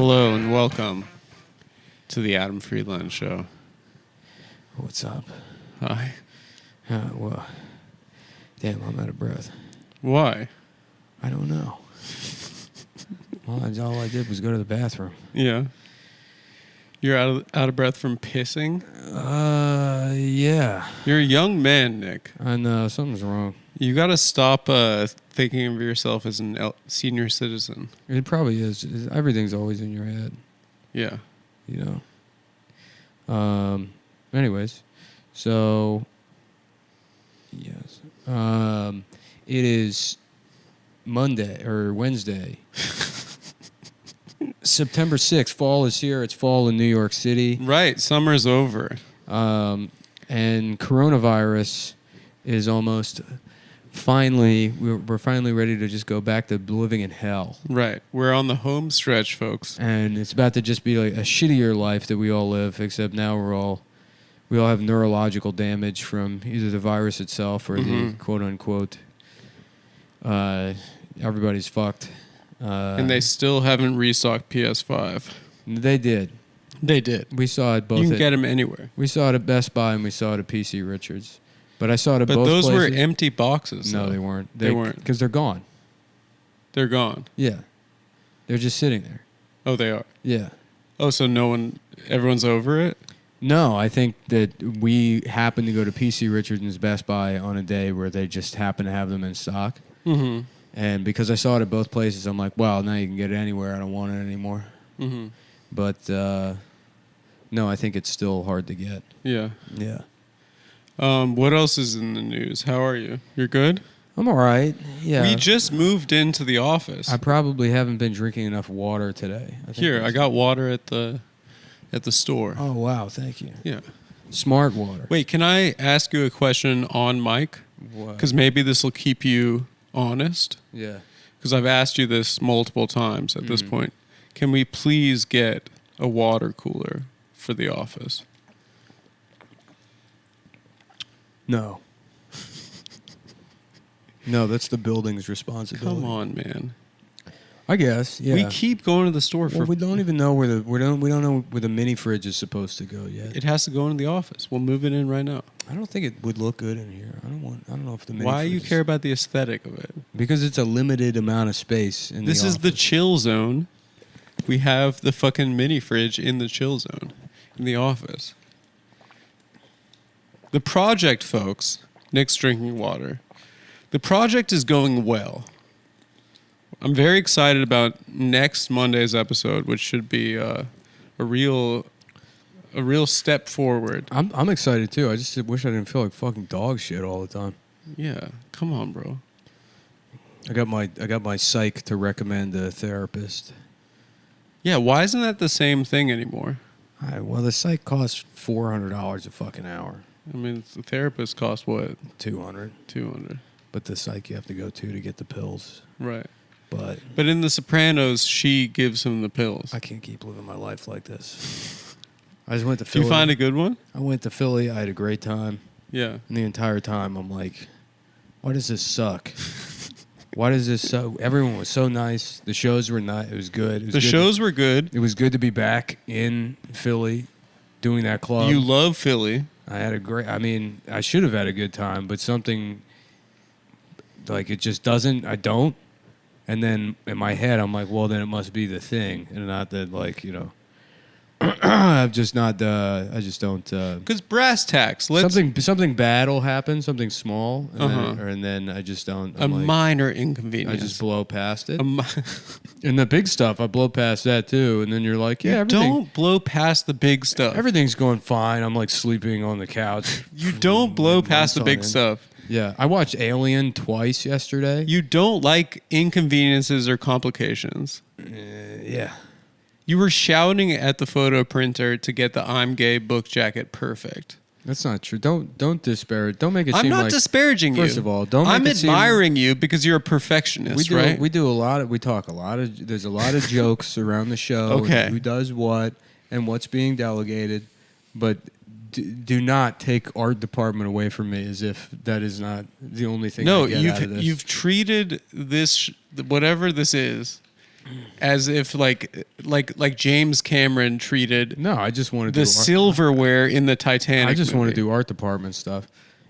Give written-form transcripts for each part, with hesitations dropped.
Hello and welcome to the Adam Friedland Show. What's up? Hi. Well, damn, I'm out of breath. Why? I don't know. Well, all I did was go to the bathroom. Yeah. You're out of breath from pissing? Yeah. You're a young man, Nick. I know, something's wrong. You got to stop thinking of yourself as a senior citizen. It probably is. Everything's always in your head, Yeah. you know. Anyways, so, yes. It is Monday, or Wednesday. September 6th. Fall is here. It's fall in New York City. Right. Summer's over. And coronavirus is almost finally, we're finally ready to just go back to living in hell. Right. We're on the home stretch, folks. And it's about to just be like a shittier life that we all live, except now we all have neurological damage from either the virus itself or the quote unquote, everybody's fucked. And they still haven't restocked PS5. They did. They did. We saw it both. You can get them anywhere. We saw it at Best Buy and we saw it at PC Richards. But I saw it at both places. But those were places. empty boxes. No, though. they weren't. They weren't. Because they're gone. They're gone. Yeah. They're just sitting there. Oh, they are? Yeah. Oh, so everyone's over it? No, I think that we happened to go to PC Richards and Best Buy on a day where they just happened to have them in stock. Mm-hmm. And because I saw it at both places, I'm like, well, now you can get it anywhere. I don't want it anymore. Mm-hmm. But, no, I think it's still hard to get. Yeah. Yeah. What else is in the news? How are you? You're good? I'm all right. Yeah. We just moved into the office. I probably haven't been drinking enough water today. I got water at the store. Oh, wow. Thank you. Yeah. Smart water. Wait, can I ask you a question on mic? What? Because maybe this will keep you honest. Yeah. Because I've asked you this multiple times at this point. Can we please get a water cooler for the office? No. No, that's the building's responsibility. Come on, man. I guess. Yeah. We keep going to the store for. Well, we don't even know we don't know where the mini fridge is supposed to go yet. It has to go into the office. We'll move it in right now. I don't think it would look good in here. I don't know if the mini Why fridge you care about the aesthetic of it? Because it's a limited amount of space in This the is the office. chill zone. We have the fucking mini fridge in the chill zone in the office. The project, folks, Nick's drinking water. The project is going well. I'm very excited about next Monday's episode, which should be a real step forward. I'm excited too. I just wish I didn't feel like fucking dog shit all the time. Yeah, come on, bro. I got my psych to recommend a therapist. Yeah, why isn't that the same thing anymore? Well, the psych costs $400 a fucking hour. I mean, the therapist costs what? $200. $200. But the psych you have to go to get the pills. Right. But in The Sopranos, she gives him the pills. I can't keep living my life like this. I just went to Did Philly. you find a good one? I went to Philly. I had a great time. Yeah. And the entire time, I'm like, why does this suck? Everyone was so nice. The shows were nice. It was good. The shows were good. It was good to be back in Philly doing that club. You love Philly. I should have had a good time, but something, like, it just doesn't. I don't. And then in my head, I'm like, well, then it must be the thing. And not that, like, you know, I just don't. Because brass tacks. Something bad will happen, something small, and then I just don't. Minor inconvenience. I just blow past it. And the big stuff, I blow past that too. And then you're like, yeah, don't blow past the big stuff. Everything's going fine. I'm like sleeping on the couch. You don't blow past the big stuff. Yeah, I watched Alien twice yesterday. You don't like inconveniences or complications. Yeah. You were shouting at the photo printer to get the I'm gay book jacket perfect. That's not true. Don't disparage. Don't make it seem like... I'm not disparaging you. First of all, don't make I'm it seem... admiring you because you're a perfectionist, right? We talk a lot of... There's a lot of jokes around the show. Okay. Who does what and what's being delegated. But do not take art department away from me as if that is not the only thing I get out of this. You've treated this, whatever this is, as if like James Cameron treated No, I just want to the silverware in the Titanic. I just want to movie. do art department stuff.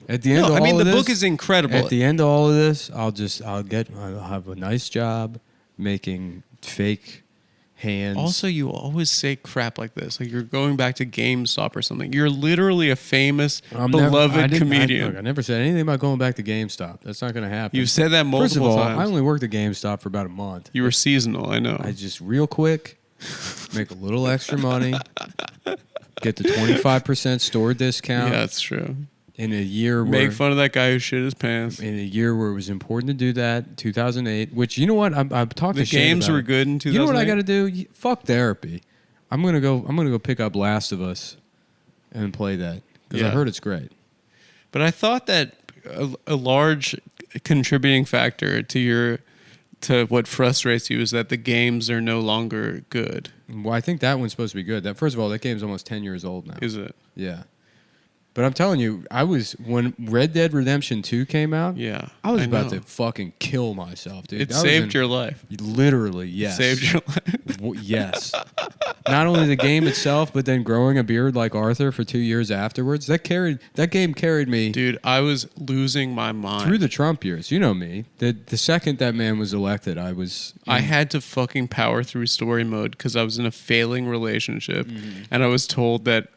At the end of all I mean, of the this, book is incredible. At the end of all of this, I'll have a nice job making fake hands. Also, you always say crap like this. Like you're going back to GameStop or something. You're literally a famous, beloved comedian. I never said anything about going back to GameStop. That's not going to happen. You've said that multiple First of all, times. I only worked at GameStop for about a month. You were seasonal, I know. I just real quick make a little extra money, get the 25% store discount. Yeah, that's true. In a year Make fun of that guy who shit his pants. In a year where it was important to do that, 2008, which, you know what, I'm talking The games were good in 2008. You know what I got to do? Fuck therapy. I'm gonna go pick up Last of Us and play that because I heard it's great. But I thought that a large contributing factor to what frustrates you is that the games are no longer good. Well, I think that one's supposed to be good. That first of all, that game's almost 10 years old now. Is it? Yeah. But I'm telling you, when Red Dead Redemption 2 came out, I was about to fucking kill myself, dude. It saved your life. Literally, yes. It saved your life. Yes. Not only the game itself, but then growing a beard like Arthur for 2 years afterwards. That game carried me. Dude, I was losing my mind. Through the Trump years. You know me. The second that man was elected, I had to fucking power through story mode because I was in a failing relationship, and I was told that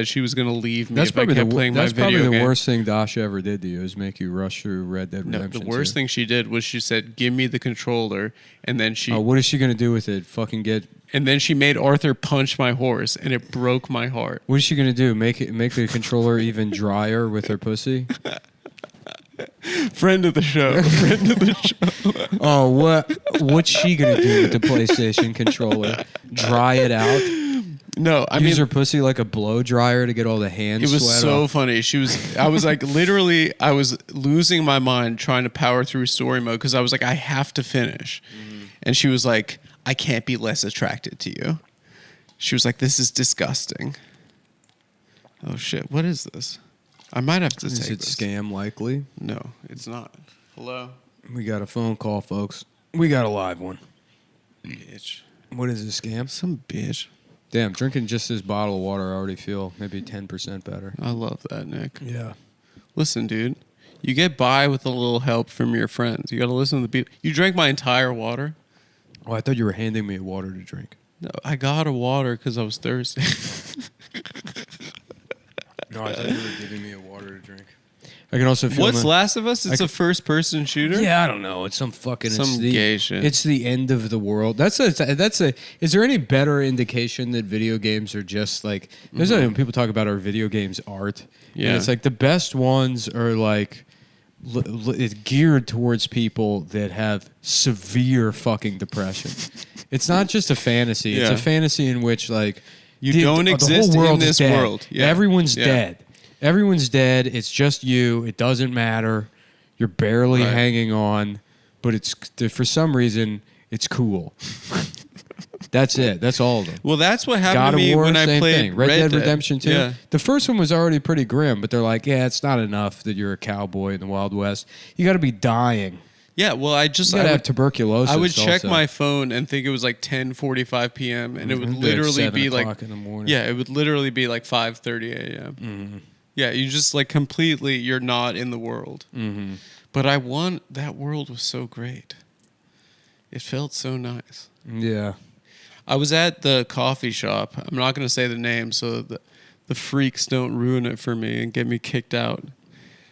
she was going to leave me if I kept playing my video game. That's probably the worst thing Dasha ever did to you is make you rush through Red Dead Redemption. No, the worst thing she did was she said, "Give me the controller," and then she. Oh, what is she going to do with it? Fucking get. And then she made Arthur punch my horse, and it broke my heart. What is she going to do? Make the controller even drier with her pussy? Friend of the show. Friend of the show. Oh, what's she going to do with the PlayStation controller? Dry it out? No, I use her pussy like a blow dryer to get all the hand sweat. It was so off. funny. I was like, literally, I was losing my mind trying to power through story mode because I was like, I have to finish. And she was like, I can't be less attracted to you. She was like, this is disgusting. Oh shit, what is this? I might have to take this. Is it scam likely? No, it's not. Hello? We got a phone call, folks. We got a live one. Bitch. What is it, scam? Some bitch. Damn, drinking just this bottle of water, I already feel maybe 10% better. I love that, Nick. Yeah. Listen, dude, you get by with a little help from your friends. You got to listen to the people. You drank my entire water? Oh, I thought you were handing me water to drink. No, I got a water because I was thirsty. No, I thought you were giving me a water to drink. I can also feel. What's Last of Us? It's a first-person shooter. Yeah, I don't know. It's some gay shit. It's the end of the world. That's a. Is there any better indication that video games are just like? There's when people talk about our video games art. Yeah, and it's like the best ones are like. It's geared towards people that have severe fucking depression. It's not just a fantasy. It's a fantasy in which like you don't exist in this world. Yeah. Everyone's dead. Everyone's dead. It's just you. It doesn't matter. You're barely hanging on, but it's for some reason it's cool. That's it. That's all of them. Well, that's what happened to me when I played Red Dead Redemption 2. Yeah. The first one was already pretty grim, but they're like, yeah, it's not enough that you're a cowboy in the Wild West. You got to be dying. Yeah, well, I would have tuberculosis. I would check also. my phone and think it was like 10:45 p.m. and it would literally be like in the morning. Yeah, it would literally be like 5:30 a.m. Mm-hmm. Yeah, you just like completely you're not in the world. Mm-hmm. But that world was so great. It felt so nice. Yeah. I was at the coffee shop. I'm not going to say the name so the freaks don't ruin it for me and get me kicked out.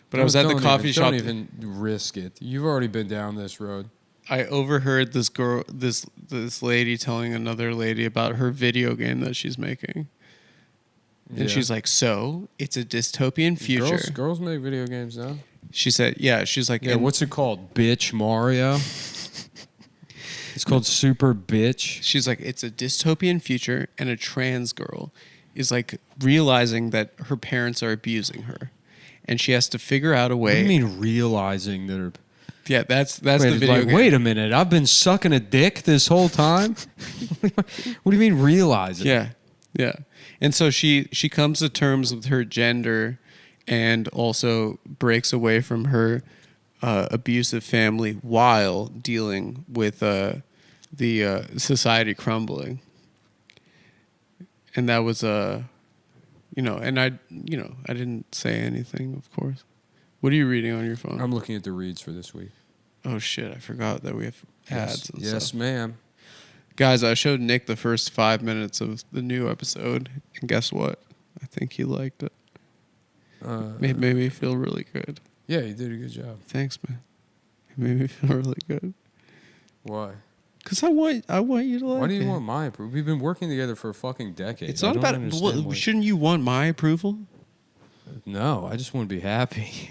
But I was at the coffee shop. Don't even risk it. You've already been down this road. I overheard this girl, this lady telling another lady about her video game that she's making. And she's like, so it's a dystopian future. Girls make video games now. She said, yeah, she's like. Yeah, what's it called? Bitch Mario? It's called Super Bitch. She's like, it's a dystopian future and a trans girl is like realizing that her parents are abusing her. And she has to figure out a way. What do you mean realizing that her... Yeah, that's the video game. Wait a minute. I've been sucking a dick this whole time? What do you mean realizing? Yeah. And so she comes to terms with her gender and also breaks away from her abusive family while dealing with the society crumbling, and that was and I didn't say anything, of course. What are you reading on your phone? I'm looking at the reads for this week. Oh shit! I forgot that we have ads. Yes, stuff. ma'am. Guys, I showed Nick the first 5 minutes of the new episode, and guess what? I think he liked it. It made me feel really good. Yeah, you did a good job. Thanks, man. It made me feel really good. Why? Because I want you to like it. Why do you want my approval? We've been working together for a fucking decade. It's not about it. Shouldn't you want my approval? No, I just want to be happy.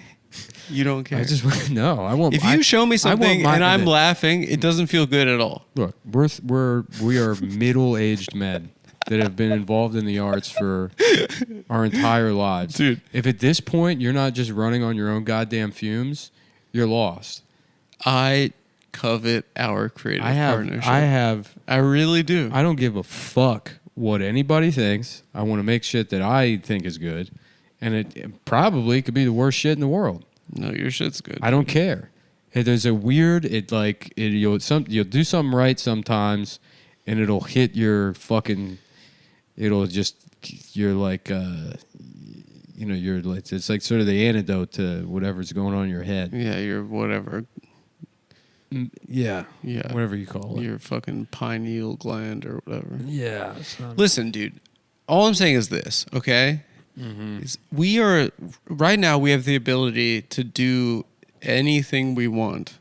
You don't care. No. I want. If you show me something and I'm laughing, it doesn't feel good at all. Look, we are middle-aged men that have been involved in the arts for our entire lives, dude. If at this point you're not just running on your own goddamn fumes, you're lost. I covet our creative partnership. I really do. I don't give a fuck what anybody thinks. I want to make shit that I think is good, and it probably could be the worst shit in the world. No, your shit's good. I don't care. There's a weird. You'll do something right sometimes, and it'll hit your fucking. It'll just. You're like. You're like. It's like sort of the antidote to whatever's going on in your head. Yeah, you're whatever. Yeah. Yeah. Whatever you call it. Your fucking pineal gland or whatever. Yeah. Listen, dude. All I'm saying is this, okay? Mm-hmm. Right now we have the ability to do anything we want,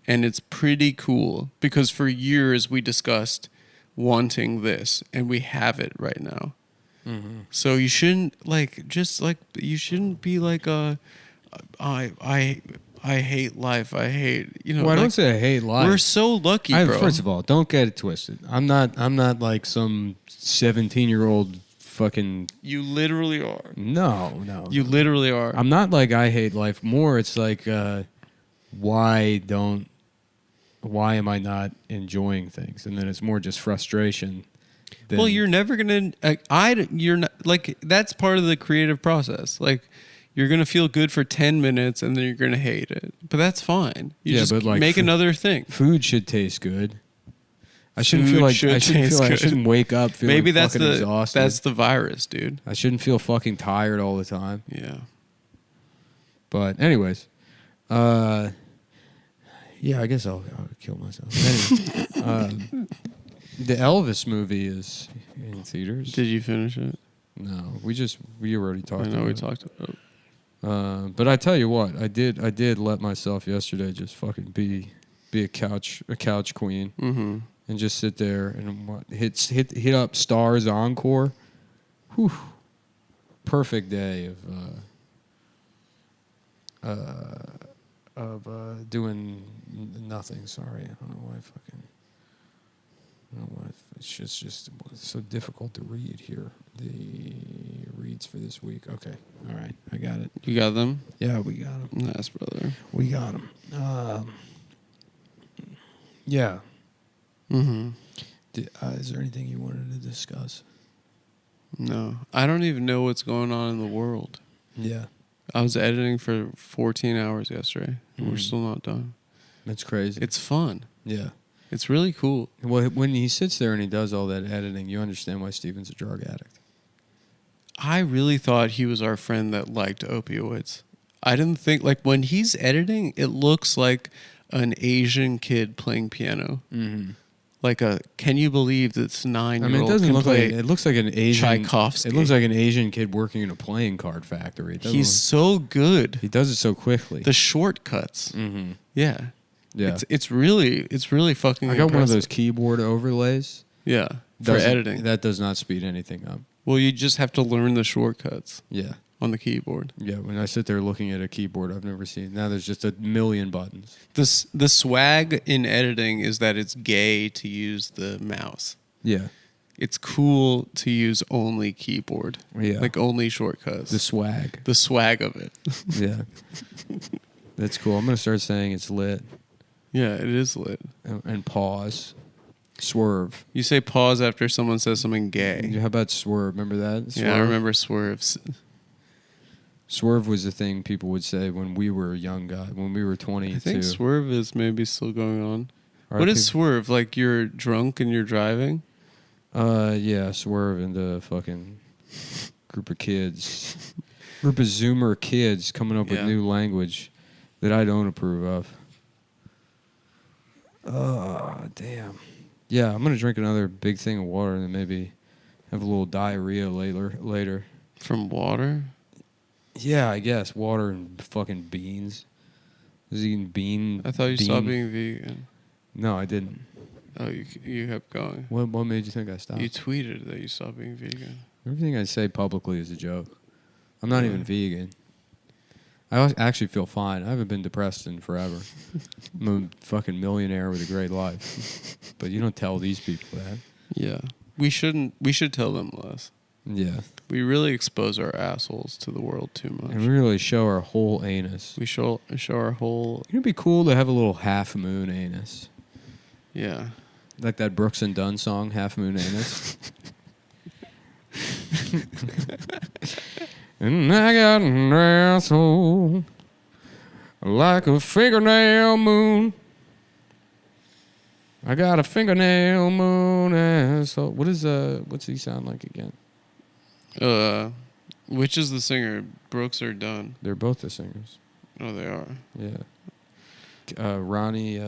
and it's pretty cool because for years we discussed wanting this, and we have it right now. Mm-hmm. So you shouldn't you shouldn't be like I hate life. I hate Well, I don't say I hate life. We're so lucky, bro. First of all, don't get it twisted. I'm not like some 17-year-old fucking. You literally are. No. You literally are. I'm not like I hate life. More, it's like why am I not enjoying things? And then it's more just frustration. Well, you're never gonna. You're not like that's part of the creative process. Like. You're going to feel good for 10 minutes and then you're going to hate it. But that's fine. You just but like make another thing. Food should taste good. I shouldn't wake up feeling fucking exhausted. That's the virus, dude. I shouldn't feel fucking tired all the time. Yeah. But anyways, I guess I'll kill myself. Anyway, the Elvis movie is in theaters. Did you finish it? No, we already talked about it. I know we talked about it. But I tell you what, I did let myself yesterday just fucking be a couch queen, mm-hmm. and just sit there and hit up Stars Encore. Whew. Perfect day of doing nothing. Sorry, I don't know why it's just so difficult to read here. The reads for this week. Okay. All right. I got it. You got them? Yeah, we got them. Nice, brother. We got them. Yeah. Mm-hmm. Is there anything you wanted to discuss? No. I don't even know what's going on in the world. Yeah. I was editing for 14 hours yesterday, and we're still not done. That's crazy. It's fun. Yeah. It's really cool. Well, when he sits there and he does all that editing, you understand why Steven's a drug addict. I really thought he was our friend that liked opioids. I didn't think, like, when he's editing, it looks like an Asian kid playing piano. Mm-hmm. Like can you believe this 9-year-old it doesn't look like, it looks like an Asian Tchaikovsky. It looks like an Asian kid working in a playing card factory. He's so good. He does it so quickly. The shortcuts. Mm-hmm. Yeah. Yeah. It's really fucking I got impressive. one of those keyboard overlays. Yeah. For editing. That does not speed anything up. Well, you just have to learn the shortcuts. Yeah. On the keyboard. Yeah, when I sit there looking at a keyboard I've never seen. Now there's just a million buttons. The swag in editing is that it's gay to use the mouse. Yeah. It's cool to use only keyboard. Yeah. Like only shortcuts. The swag. The swag of it. Yeah. That's cool. I'm going to start saying it's lit. Yeah, it is lit. And pause. Swerve. You say pause after someone says something gay. How about swerve? Remember that? Swerve? Yeah, I remember swerves. Swerve was the thing people would say when we were young guys, when we were 22. I think swerve is maybe still going on. What is swerve? Like you're drunk and you're driving? Yeah, swerve into a fucking group of kids. Group of Zoomer kids coming up with new language that I don't approve of. Oh, damn. Yeah, I'm going to drink another big thing of water and then maybe have a little diarrhea later. From water? Yeah, I guess. Water and fucking beans. I was eating bean. I thought you stopped being vegan. No, I didn't. Oh, you kept going. What made you think I stopped? You tweeted that you stopped being vegan. Everything I say publicly is a joke. I'm not even vegan. I actually feel fine. I haven't been depressed in forever. I'm a fucking millionaire with a great life. But you don't tell these people that. Yeah. We should tell them less. Yeah. We really expose our assholes to the world too much. And we really show our whole anus. We show our whole... It'd be cool to have a little half moon anus. Yeah. Like that Brooks and Dunn song, Half Moon Anus. And I got an asshole like a fingernail moon. I got a fingernail moon asshole. What's he sound like again? Which is the singer? Brooks or Dunn? They're both the singers. Oh, they are. Yeah. Ronnie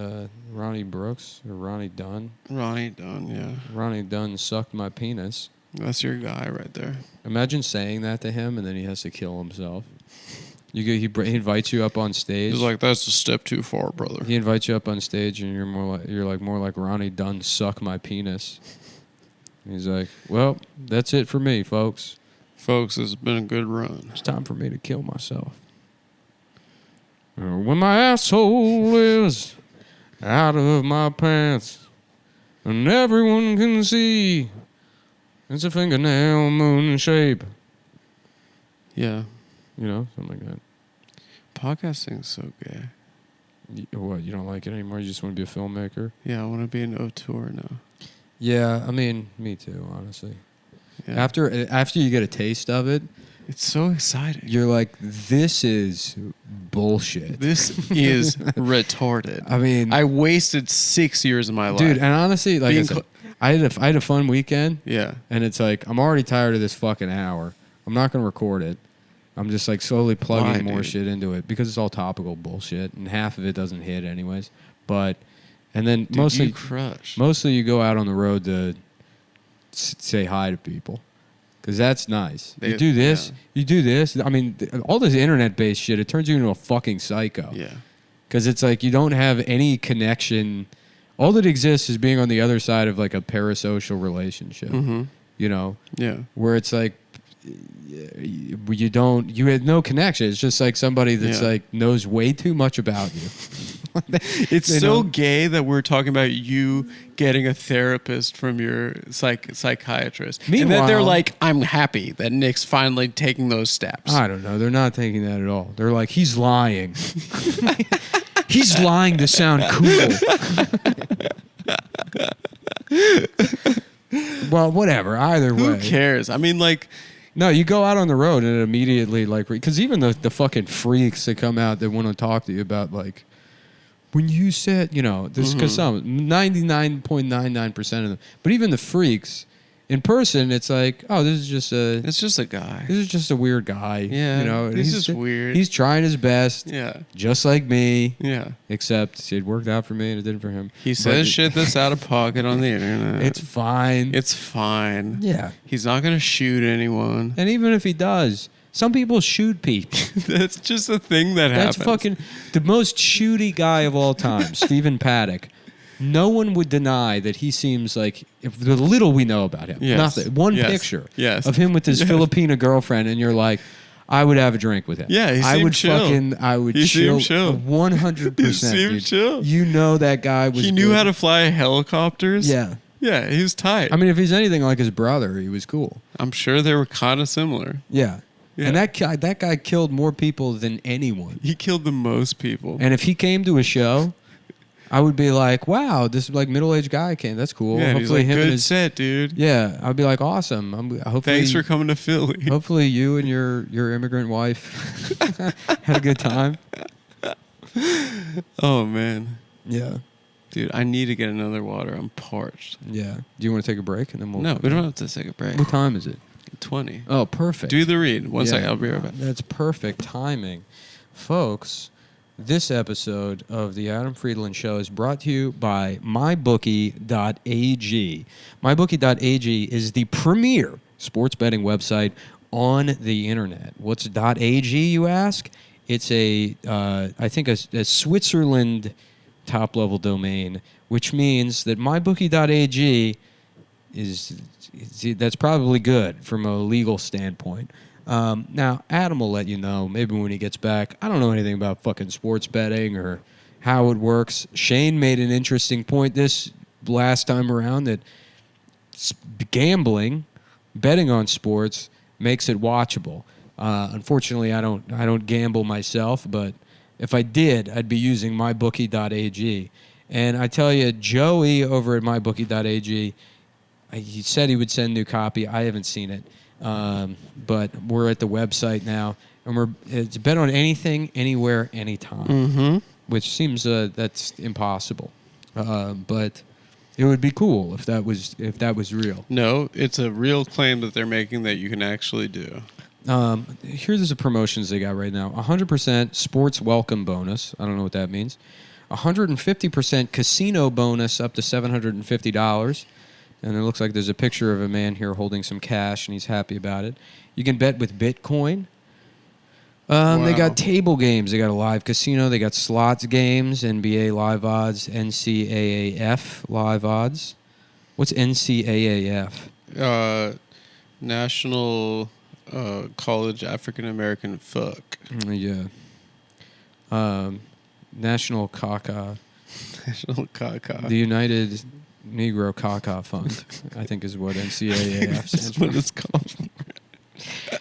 Brooks or Ronnie Dunn. Ronnie Dunn, yeah. Ronnie Dunn sucked my penis. That's your guy right there. Imagine saying that to him and then he has to kill himself. He invites you up on stage. He's like, that's a step too far, brother. He invites you up on stage and you're more like Ronnie Dunn, suck my penis. And he's like, well, that's it for me, folks. Folks, it's been a good run. It's time for me to kill myself. When my asshole is out of my pants and everyone can see it's a fingernail moon shape. Yeah. You know, something like that. Podcasting's so gay. What, you don't like it anymore? You just want to be a filmmaker? Yeah, I want to be an auteur now. Yeah, I mean, me too, honestly. Yeah. After you get a taste of it, it's so exciting. you're like, this is bullshit. This is retarded. I mean, I wasted 6 years of my life. dude, and honestly, like I had a fun weekend. Yeah. And it's like, I'm already tired of this fucking hour. I'm not going to record it. I'm just like slowly plugging more shit into it because it's all topical bullshit and half of it doesn't hit anyways. But, and then Dude, mostly you go out on the road to say hi to people because that's nice. You do this. I mean, all this internet-based shit, it turns you into a fucking psycho. Yeah. Because it's like you don't have any connection. All that exists is being on the other side of like a parasocial relationship. Mm-hmm. You know? Yeah. Where it's like you had no connection. It's just like somebody that's like knows way too much about you. It's so gay that we're talking about you getting a therapist from your psychiatrist. Meanwhile, and that they're like, I'm happy that Nick's finally taking those steps. I don't know. They're not taking that at all. They're like, he's lying. He's lying to sound cool. Well, whatever. Either way. Who cares? I mean, like... No, you go out on the road and it immediately, like... Because even the fucking freaks that come out that want to talk to you about, like... When you said, you know... Because some... 99.99% of them... But even the freaks... In person, it's like, oh, this is just a... It's just a guy. This is just a weird guy. Yeah, you know, he's just weird. He's trying his best. Yeah. Just like me. Yeah. Except it worked out for me and it didn't for him. He says shit that's out of pocket on the internet. It's fine. It's fine. Yeah. He's not going to shoot anyone. And even if he does, some people shoot people. That's just a thing that happens. That's fucking... The most shooty guy of all time, Stephen Paddock. No one would deny that he seems like, if the little we know about him, nothing. One picture of him with his Filipina girlfriend, and you're like, I would have a drink with him. Yeah, he seemed chill. I would he chill. Chill. 100%. He seemed dude. chill. You know that guy was. He knew how to fly helicopters. Yeah. Yeah, he was tight. I mean, if he's anything like his brother, he was cool. I'm sure they were kind of similar. Yeah. And that guy killed more people than anyone. He killed the most people. And if he came to a show, I would be like, wow, this like middle-aged guy came. That's cool. Yeah, hopefully he's like, him good and his set, dude. Yeah, I'd be like, awesome. Hopefully, thanks for coming to Philly. Hopefully you and your immigrant wife had a good time. Oh, man. Yeah. Dude, I need to get another water. I'm parched. Yeah. Do you want to take a break and then we'll? No, we don't have to take a break. What time is it? 20. Oh, perfect. Do the read. One second, I'll be right back. That's perfect timing. Folks, this episode of the Adam Friedland Show is brought to you by mybookie.ag. Mybookie.ag is the premier sports betting website on the internet. What's .ag, you ask? It's I think a Switzerland top-level domain, which means that mybookie.ag that's probably good from a legal standpoint. Now, Adam will let you know, maybe when he gets back. I don't know anything about fucking sports betting or how it works. Shane made an interesting point this last time around that gambling, betting on sports, makes it watchable. Unfortunately, I don't gamble myself, but if I did, I'd be using mybookie.ag. And I tell you, Joey over at mybookie.ag, he said he would send a new copy. I haven't seen it. But we're at the website now, and it's bet on anything, anywhere, anytime, which seems that's impossible. But it would be cool if that was real. No, it's a real claim that they're making that you can actually do. Here's the promotions they got right now. 100% sports welcome bonus. I don't know what that means. 150% casino bonus up to $750. And it looks like there's a picture of a man here holding some cash, and he's happy about it. You can bet with Bitcoin. Wow. They got table games. They got a live casino. They got slots games, NBA live odds, NCAAF live odds. What's NCAAF? National College African American Fuck. Yeah. National Caca. National Caca. The United Negro Caca Fund, I think is what NCAAF stands for. That's what it's called.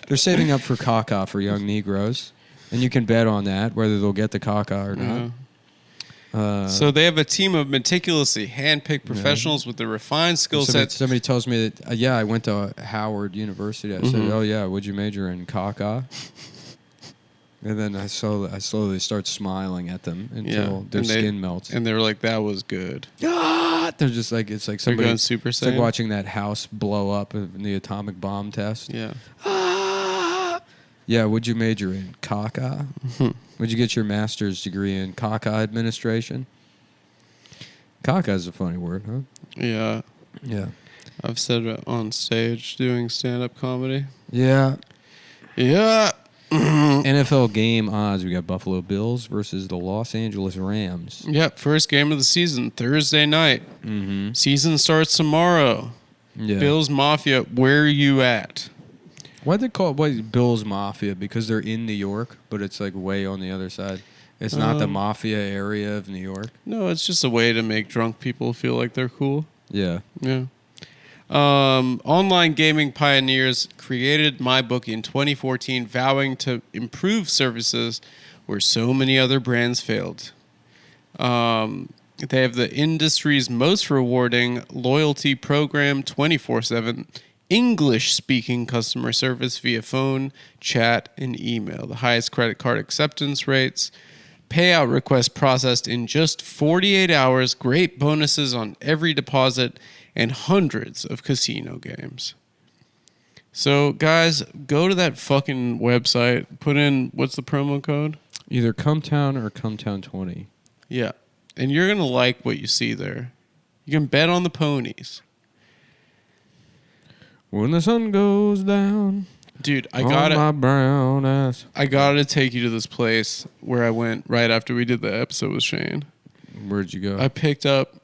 They're saving up for caca for young Negroes, and you can bet on that, whether they'll get the caca or not. So they have a team of meticulously handpicked professionals with a refined skill set. Somebody tells me that, I went to Howard University. I said, oh, yeah, would you major in caca? And then I slowly start smiling at them until their skin melts. And they were like, that was good. Ah! They're just like, it's like somebody. Going Super Saiyan? It's like watching that house blow up in the atomic bomb test. Yeah. Ah! Yeah, would you major in caca? Would you get your master's degree in caca administration? Caca is a funny word, huh? Yeah. Yeah. I've said it on stage doing stand-up comedy. Yeah. Yeah. NFL game odds. We got Buffalo Bills versus the Los Angeles Rams. Yep, first game of the season, Thursday night. Season starts tomorrow. Yeah. Bills Mafia, where are you at? Why'd they call it Bills Mafia? Because they're in New York, but it's like way on the other side. It's not the mafia area of New York. No, it's just a way to make drunk people feel like they're cool. Yeah. Yeah. Online gaming pioneers created MyBookie in 2014, vowing to improve services where so many other brands failed. They have the industry's most rewarding loyalty program, 24/7 English-speaking customer service via phone, chat, and email. The highest credit card acceptance rates. Payout requests processed in just 48 hours. Great bonuses on every deposit. And hundreds of casino games. So, guys, go to that fucking website. Put in, what's the promo code? Either Cumtown or Cumtown 20. Yeah. And you're going to like what you see there. You can bet on the ponies. When the sun goes down. Dude, my brown ass. I gotta take you to this place where I went right after we did the episode with Shane. Where'd you go? I picked up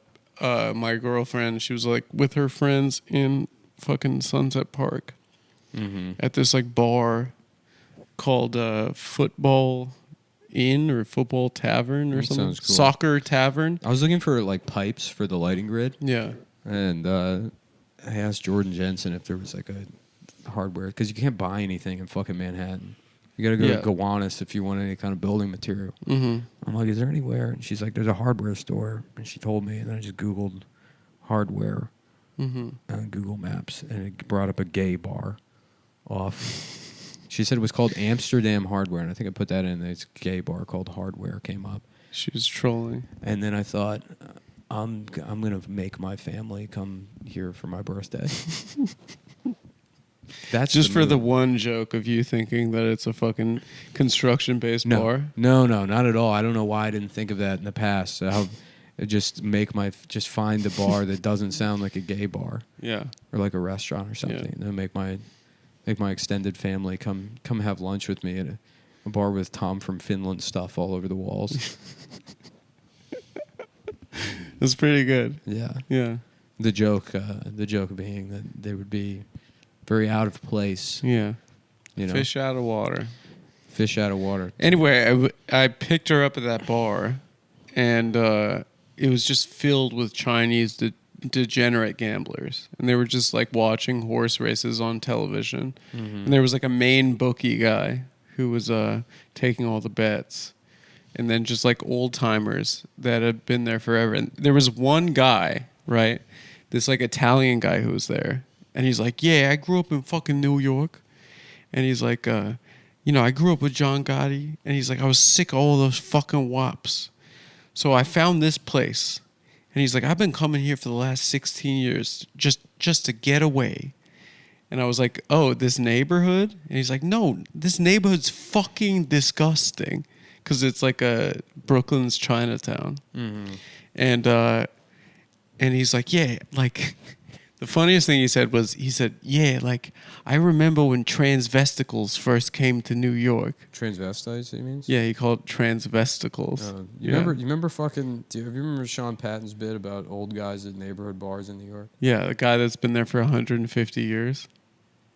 my girlfriend. She was like with her friends in fucking Sunset Park at this like bar called Football Inn or Football Tavern or That something. sounds cool. Soccer Tavern. I was looking for like pipes for the lighting grid. Yeah. And I asked Jordan Jensen if there was like a hardware, because you can't buy anything in fucking Manhattan. You got to go to Gowanus if you want any kind of building material. I'm like, is there anywhere? And she's like, there's a hardware store. And she told me, and then I just Googled hardware on Google Maps, and it brought up a gay bar off. She said it was called Amsterdam Hardware, and I think I put that in. This gay bar called Hardware came up. She was trolling. And then I thought, I'm gonna make my family come here for my birthday. That's Just for the move. one joke of you thinking that it's a fucking construction-based bar. No, not at all. I don't know why I didn't think of that in the past. I'll just find a bar that doesn't sound like a gay bar. Yeah. Or like a restaurant or something. Yeah. And then make my extended family come have lunch with me at a bar with Tom from Finland stuff all over the walls. That's pretty good. Yeah. Yeah. The joke being that they would be very out of place. Yeah. You know, Fish out of water. fish out of water. Anyway, I picked her up at that bar, and it was just filled with Chinese degenerate gamblers, and they were just like watching horse races on television. Mm-hmm. And there was like a main bookie guy who was taking all the bets, and then just like old timers that had been there forever. And there was one guy, right, this like Italian guy who was there, and he's like, "Yeah, I grew up in fucking New York," and he's like, I grew up with John Gotti, and he's like, I was sick of all those fucking wops. So I found this place. And he's like, I've been coming here for the last 16 years just to get away. And I was like, oh, this neighborhood? And he's like, no, this neighborhood's fucking disgusting. Because it's like Brooklyn's Chinatown. Mm-hmm. And he's like, yeah, like... The funniest thing he said, yeah, like, I remember when transvesticles first came to New York. Transvestites, he means? Yeah, he called it transvesticles. You remember fucking... have you remember Sean Patton's bit about old guys at neighborhood bars in New York? Yeah, the guy that's been there for 150 years.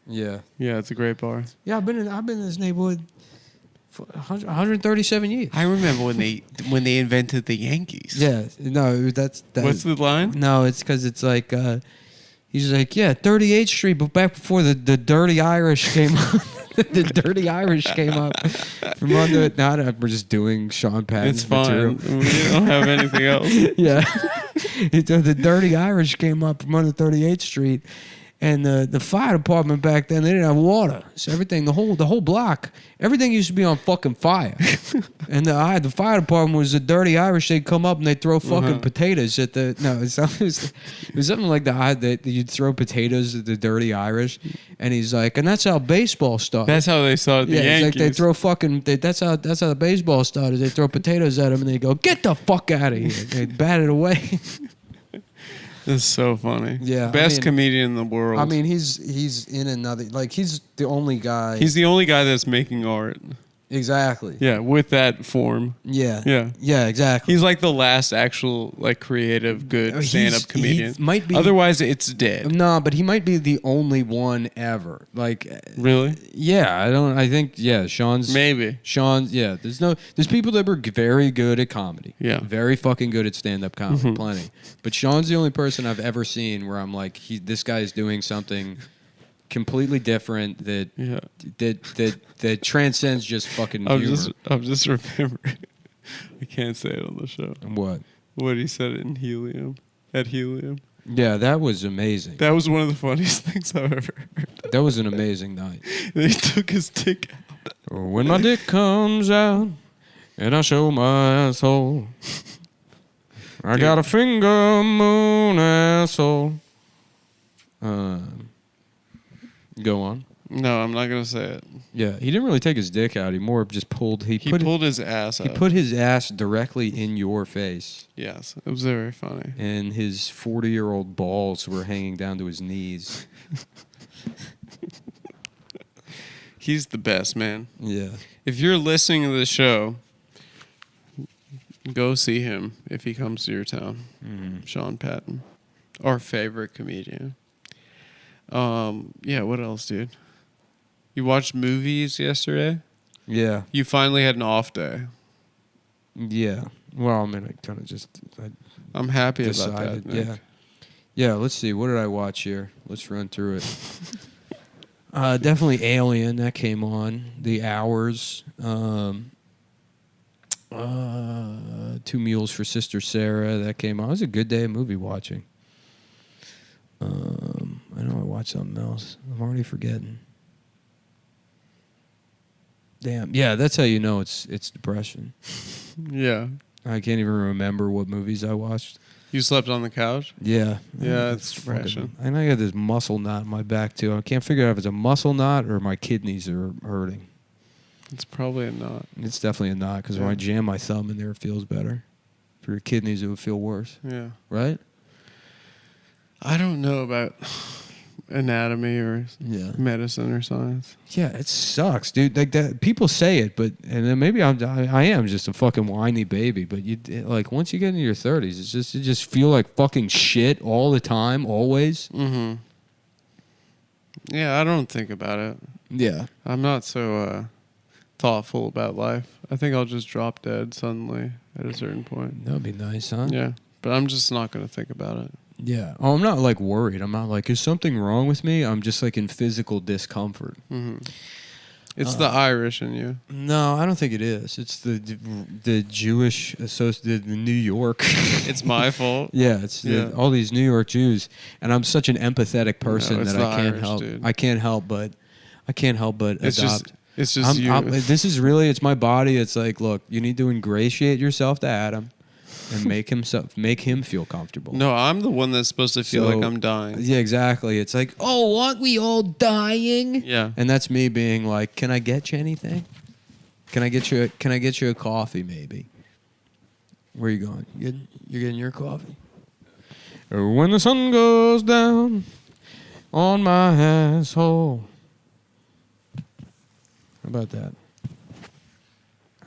Yeah. Yeah, it's a great bar. Yeah, I've been in this neighborhood for 137 years. I remember when they invented the Yankees. Yeah, no, that's... What's the line? No, it's because it's like... he's like, yeah, 38th Street, but back before the Dirty Irish came up. The Dirty Irish came up from under it. Now we're just doing Sean Patton's It's fine. material. We don't have anything else. Yeah. The Dirty Irish came up from under 38th Street. And the fire department back then, they didn't have water. So everything, the whole block, everything used to be on fucking fire. And the fire department was the Dirty Irish. They'd come up and they'd throw fucking potatoes at the... No, it was something like that you'd throw potatoes at the Dirty Irish. And he's like, and that's how baseball started. That's how they started the Yankees. Like they throw fucking... that's how the baseball started. They throw potatoes at him and they go, get the fuck out of here. They bat it away. This is so funny. Yeah, Best comedian in the world. I mean, he's in another... Like, he's the only guy... He's the only guy that's making art. Exactly. Yeah, with that form. Yeah. Yeah. Yeah, exactly. He's like the last actual like creative good stand-up comedian. He might be... Otherwise, it's dead. No, but he might be the only one ever. Like... Really? Yeah, I think, yeah, Sean's... Maybe. Yeah. There's people that were very good at comedy. Yeah. Very fucking good at stand-up comedy, plenty. But Sean's the only person I've ever seen where I'm like, this guy is doing something completely different that transcends just fucking humor. I'm just remembering. I can't say it on the show. What he said in Helium. At Helium. Yeah, that was amazing. That was one of the funniest things I've ever heard. That was an amazing night. He took his dick out. When my dick comes out and I show my asshole, I got a finger moon asshole. Go on. No, I'm not gonna say it. Yeah, he didn't really take his dick out. He more just pulled. He pulled his ass out. He put his ass directly in your face. Yes, it was very funny. And his 40-year-old balls were hanging down to his knees. He's the best, man. Yeah. If you're listening to the show, go see him if he comes to your town. Sean Patton, our favorite comedian. Yeah, what else, dude? You watched movies yesterday? Yeah. You finally had an off day. Yeah. Well, I mean, I kind of just... I'm happy decided, about that, Nick. Yeah. Yeah, let's see. What did I watch here? Let's run through it. Definitely Alien. That came on. The Hours. 2 Mules for Sister Sarah. That came on. It was a good day of movie watching. I know I watched something else. I'm already forgetting. Damn. Yeah, that's how you know it's depression. Yeah. I can't even remember what movies I watched. You slept on the couch? Yeah. Yeah, it's refreshing. And I got this muscle knot in my back, too. I can't figure out if it's a muscle knot or my kidneys are hurting. It's probably a knot. It's definitely a knot because when I jam my thumb in there, it feels better. For your kidneys, it would feel worse. Yeah. Right? I don't know about anatomy or medicine or science. Yeah, it sucks, dude. Like that, people say it, but and then maybe I am just a fucking whiny baby. But like once you get into your 30s, you just feel like fucking shit all the time, always. Mm-hmm. Yeah, I don't think about it. Yeah, I'm not so thoughtful about life. I think I'll just drop dead suddenly at a certain point. That'd be nice, huh? Yeah, but I'm just not going to think about it. Yeah. Oh, I'm not like worried. I'm not like, is something wrong with me? I'm just like in physical discomfort. Mm-hmm. It's the Irish in you. No, I don't think it is. It's the Jewish the New York. It's my fault. Yeah, it's all these New York Jews, and I'm such an empathetic person that I can't Irish, help. dude. I can't help but It's adopt. It's just you. This is really, it's my body. It's like, look, you need to ingratiate yourself to Adam and make him feel comfortable. No, I'm the one that's supposed to feel like I'm dying. Yeah, exactly. It's like, oh, aren't we all dying? Yeah. And that's me being like, can I get you anything? Can I get you a coffee maybe? Where are you going? You're getting your coffee? When the sun goes down on my asshole. How about that?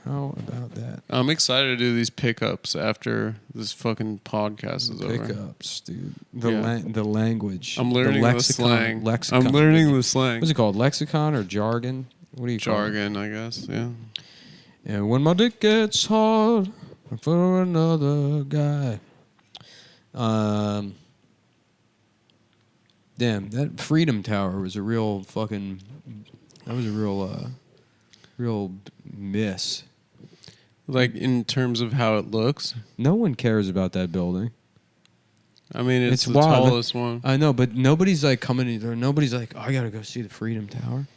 How about that? I'm excited to do these pickups after this fucking podcast is over. Pickups, dude. The language. I'm learning the slang. Lexicon. I'm learning the slang. What's it called? Lexicon or jargon? What do you call it? Jargon, I guess. Yeah. And when my dick gets hard for another guy. Damn, that Freedom Tower was a real fucking. That was a real miss. Like in terms of how it looks. No one cares about that building. I mean, it's the wild. tallest one. I know, but nobody's like coming in there. Nobody's like, I gotta go see the Freedom Tower.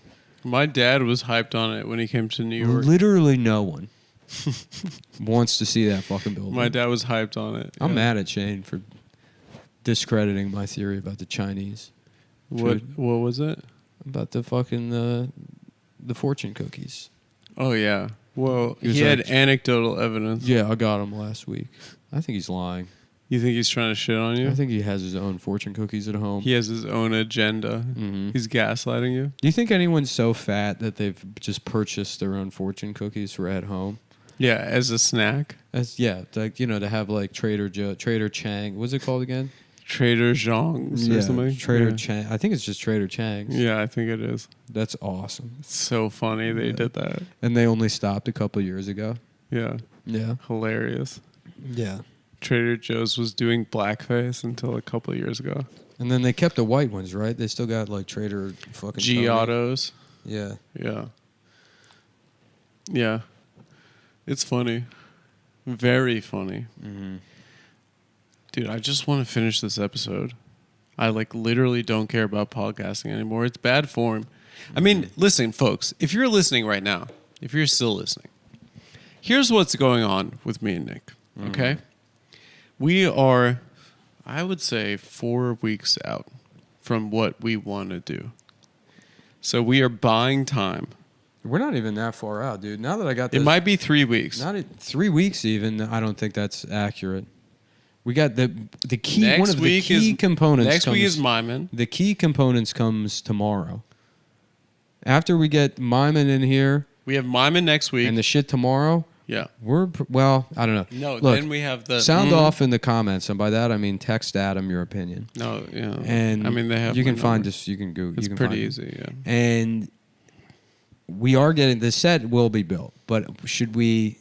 My dad was hyped on it when he came to New York. Literally no one wants to see that fucking building. My dad was hyped on it. I'm mad at Shane for discrediting my theory about the Chinese. What was it? About the fucking the fortune cookies. Oh yeah. Well, he like, had anecdotal evidence. Yeah, I got him last week. I think he's lying. You think he's trying to shit on you? I think he has his own fortune cookies at home. He has his own agenda. Mm-hmm. He's gaslighting you. Do you think anyone's so fat that they've just purchased their own fortune cookies for at home? Yeah, as a snack. Like, you know, to have like Trader Chang. What's it called again? Trader Zhang's or something. Trader Chang. I think it's just Trader Chang's. Yeah, I think it is. That's awesome. It's so funny they did that. And they only stopped a couple years ago. Yeah. Yeah. Hilarious. Yeah. Trader Joe's was doing blackface until a couple of years ago. And then they kept the white ones, right? They still got like Trader fucking Giotto's. Yeah. Yeah. Yeah. It's funny. Very funny. Mm-hmm. Dude, I just want to finish this episode. I like literally don't care about podcasting anymore. It's bad form. I mean, listen, folks, if you're listening right now, if you're still listening, here's what's going on with me and Nick, okay? We are, I would say, 4 weeks out from what we want to do. So we are buying time. We're not even that far out, dude. Now that I got this, It might be 3 weeks. not 3 weeks even. I don't think that's accurate. We got the key. Next one of the week key components. Next week is Myman. The key components comes tomorrow. After we get Myman in here, We have Myman next week. and the shit tomorrow. Yeah. I don't know. No, Look, then we have the sound off in the comments, and by that I mean text Adam your opinion. No, yeah. And I mean they have. You my can find number. this. You can Google. It's you can pretty find easy. Yeah. And we are getting the set will be built, but should we?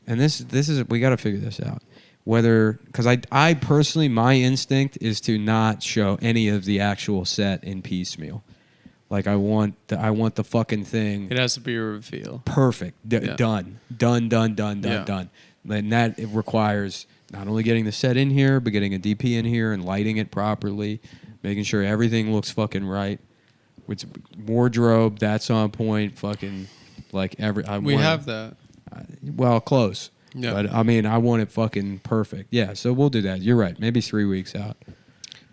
And this is we got to figure this out. Whether because I personally my instinct is to not show any of the actual set in piecemeal. Like I want the fucking thing. It has to be a reveal. Perfect. Yeah. Done. And that it requires not only getting the set in here, but getting a DP in here and lighting it properly, making sure everything looks fucking right. With wardrobe, that's on point. Fucking like We have that. Well, close. Yeah. But I mean, I want it fucking perfect. Yeah, so we'll do that. You're right. Maybe 3 weeks out.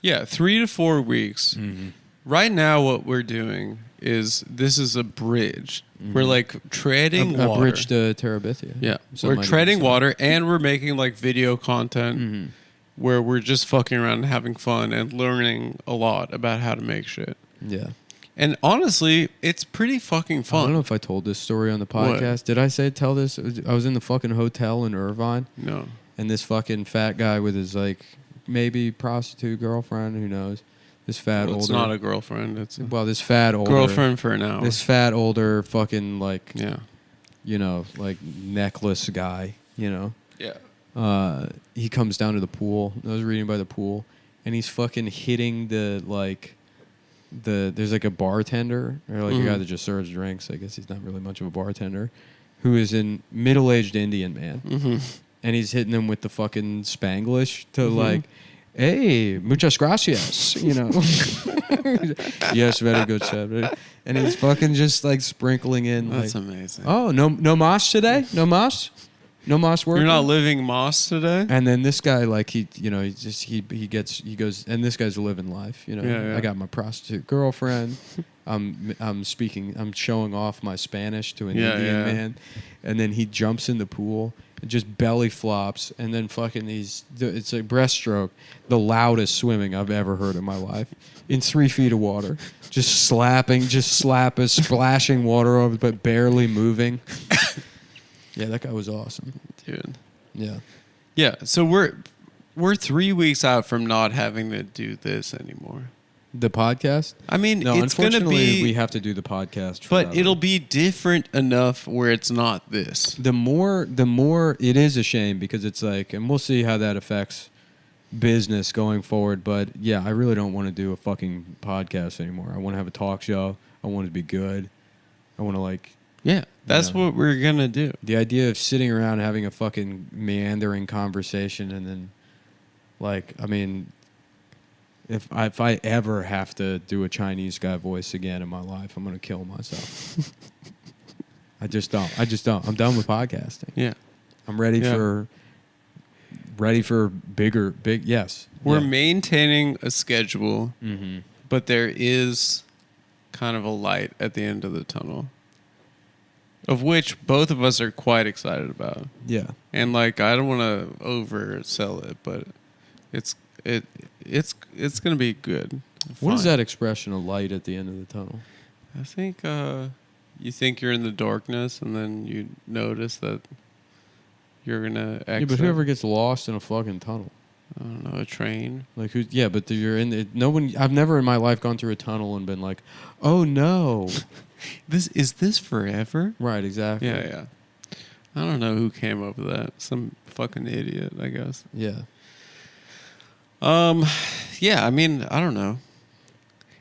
Yeah, 3 to 4 weeks. Mm-hmm. Right now, what we're doing is this is a bridge. We're like treading A water. bridge to Terabithia. Yeah, Some we're might even treading say. water, and we're making like video content where we're just fucking around and having fun and learning a lot about how to make shit. Yeah. And honestly, it's pretty fucking I fun. don't know if I told this story on the What? podcast. Did I tell this? I was in the fucking hotel in Irvine, No. and this fucking fat guy with his like maybe prostitute girlfriend, who knows? This fat Well, older. it's not a girlfriend. It's a this fat older girlfriend for now. This fat older fucking like Yeah. like necklace guy. Yeah. He comes down to the pool. I was reading by the pool, and he's fucking hitting the like. There's like a bartender or like a guy that just serves drinks. I guess he's not really much of a bartender, who is a middle-aged Indian man, and he's hitting them with the fucking Spanglish to like, hey, muchas gracias, Yes, very good, sir. And he's fucking just like sprinkling in. That's like, amazing. oh, no mas today, no mas working. You're not living moss today? And then this guy, like he goes, and this guy's living life. Yeah. I got my prostitute girlfriend. I'm showing off my Spanish to an Indian man, and then he jumps in the pool and just belly flops, and then fucking it's a breaststroke, the loudest swimming I've ever heard in my life, in 3 feet of water, just splashing water over, but barely moving. Yeah, that guy was awesome. Dude. Yeah. Yeah, so we're 3 weeks out from not having to do this anymore. The podcast? I mean, No, it's going to unfortunately, be... we have to do the podcast. But forever. it'll be different enough where it's not this. The more it is a shame because it's like, and we'll see how that affects business going forward. But yeah, I really don't want to do a fucking podcast anymore. I want to have a talk show. I want it to be good. I want to like... Yeah, that's what we're going to do. The idea of sitting around having a fucking meandering conversation and then, like, I mean, if I ever have to do a Chinese guy voice again in my life, I'm going to kill myself. I just don't. I'm done with podcasting. Yeah. I'm ready for big, yes. We're maintaining a schedule, Mm-hmm. but there is kind of a light at the end of the tunnel, of which both of us are quite excited about. Yeah. And like, I don't want to oversell it, but it's going to be good. What is Fine. that expression, a light at the end of the tunnel? I think you think you're in the darkness, and then you notice that you're gonna exit. Yeah, but whoever gets lost in a fucking tunnel. I don't know, a train. Like who? Yeah, but you're in it. No one. I've never in my life gone through a tunnel and been like, "Oh no, Is this forever? right, exactly." Yeah. I don't know who came up with that. Some fucking idiot, I guess. Yeah. Yeah. I mean, I don't know.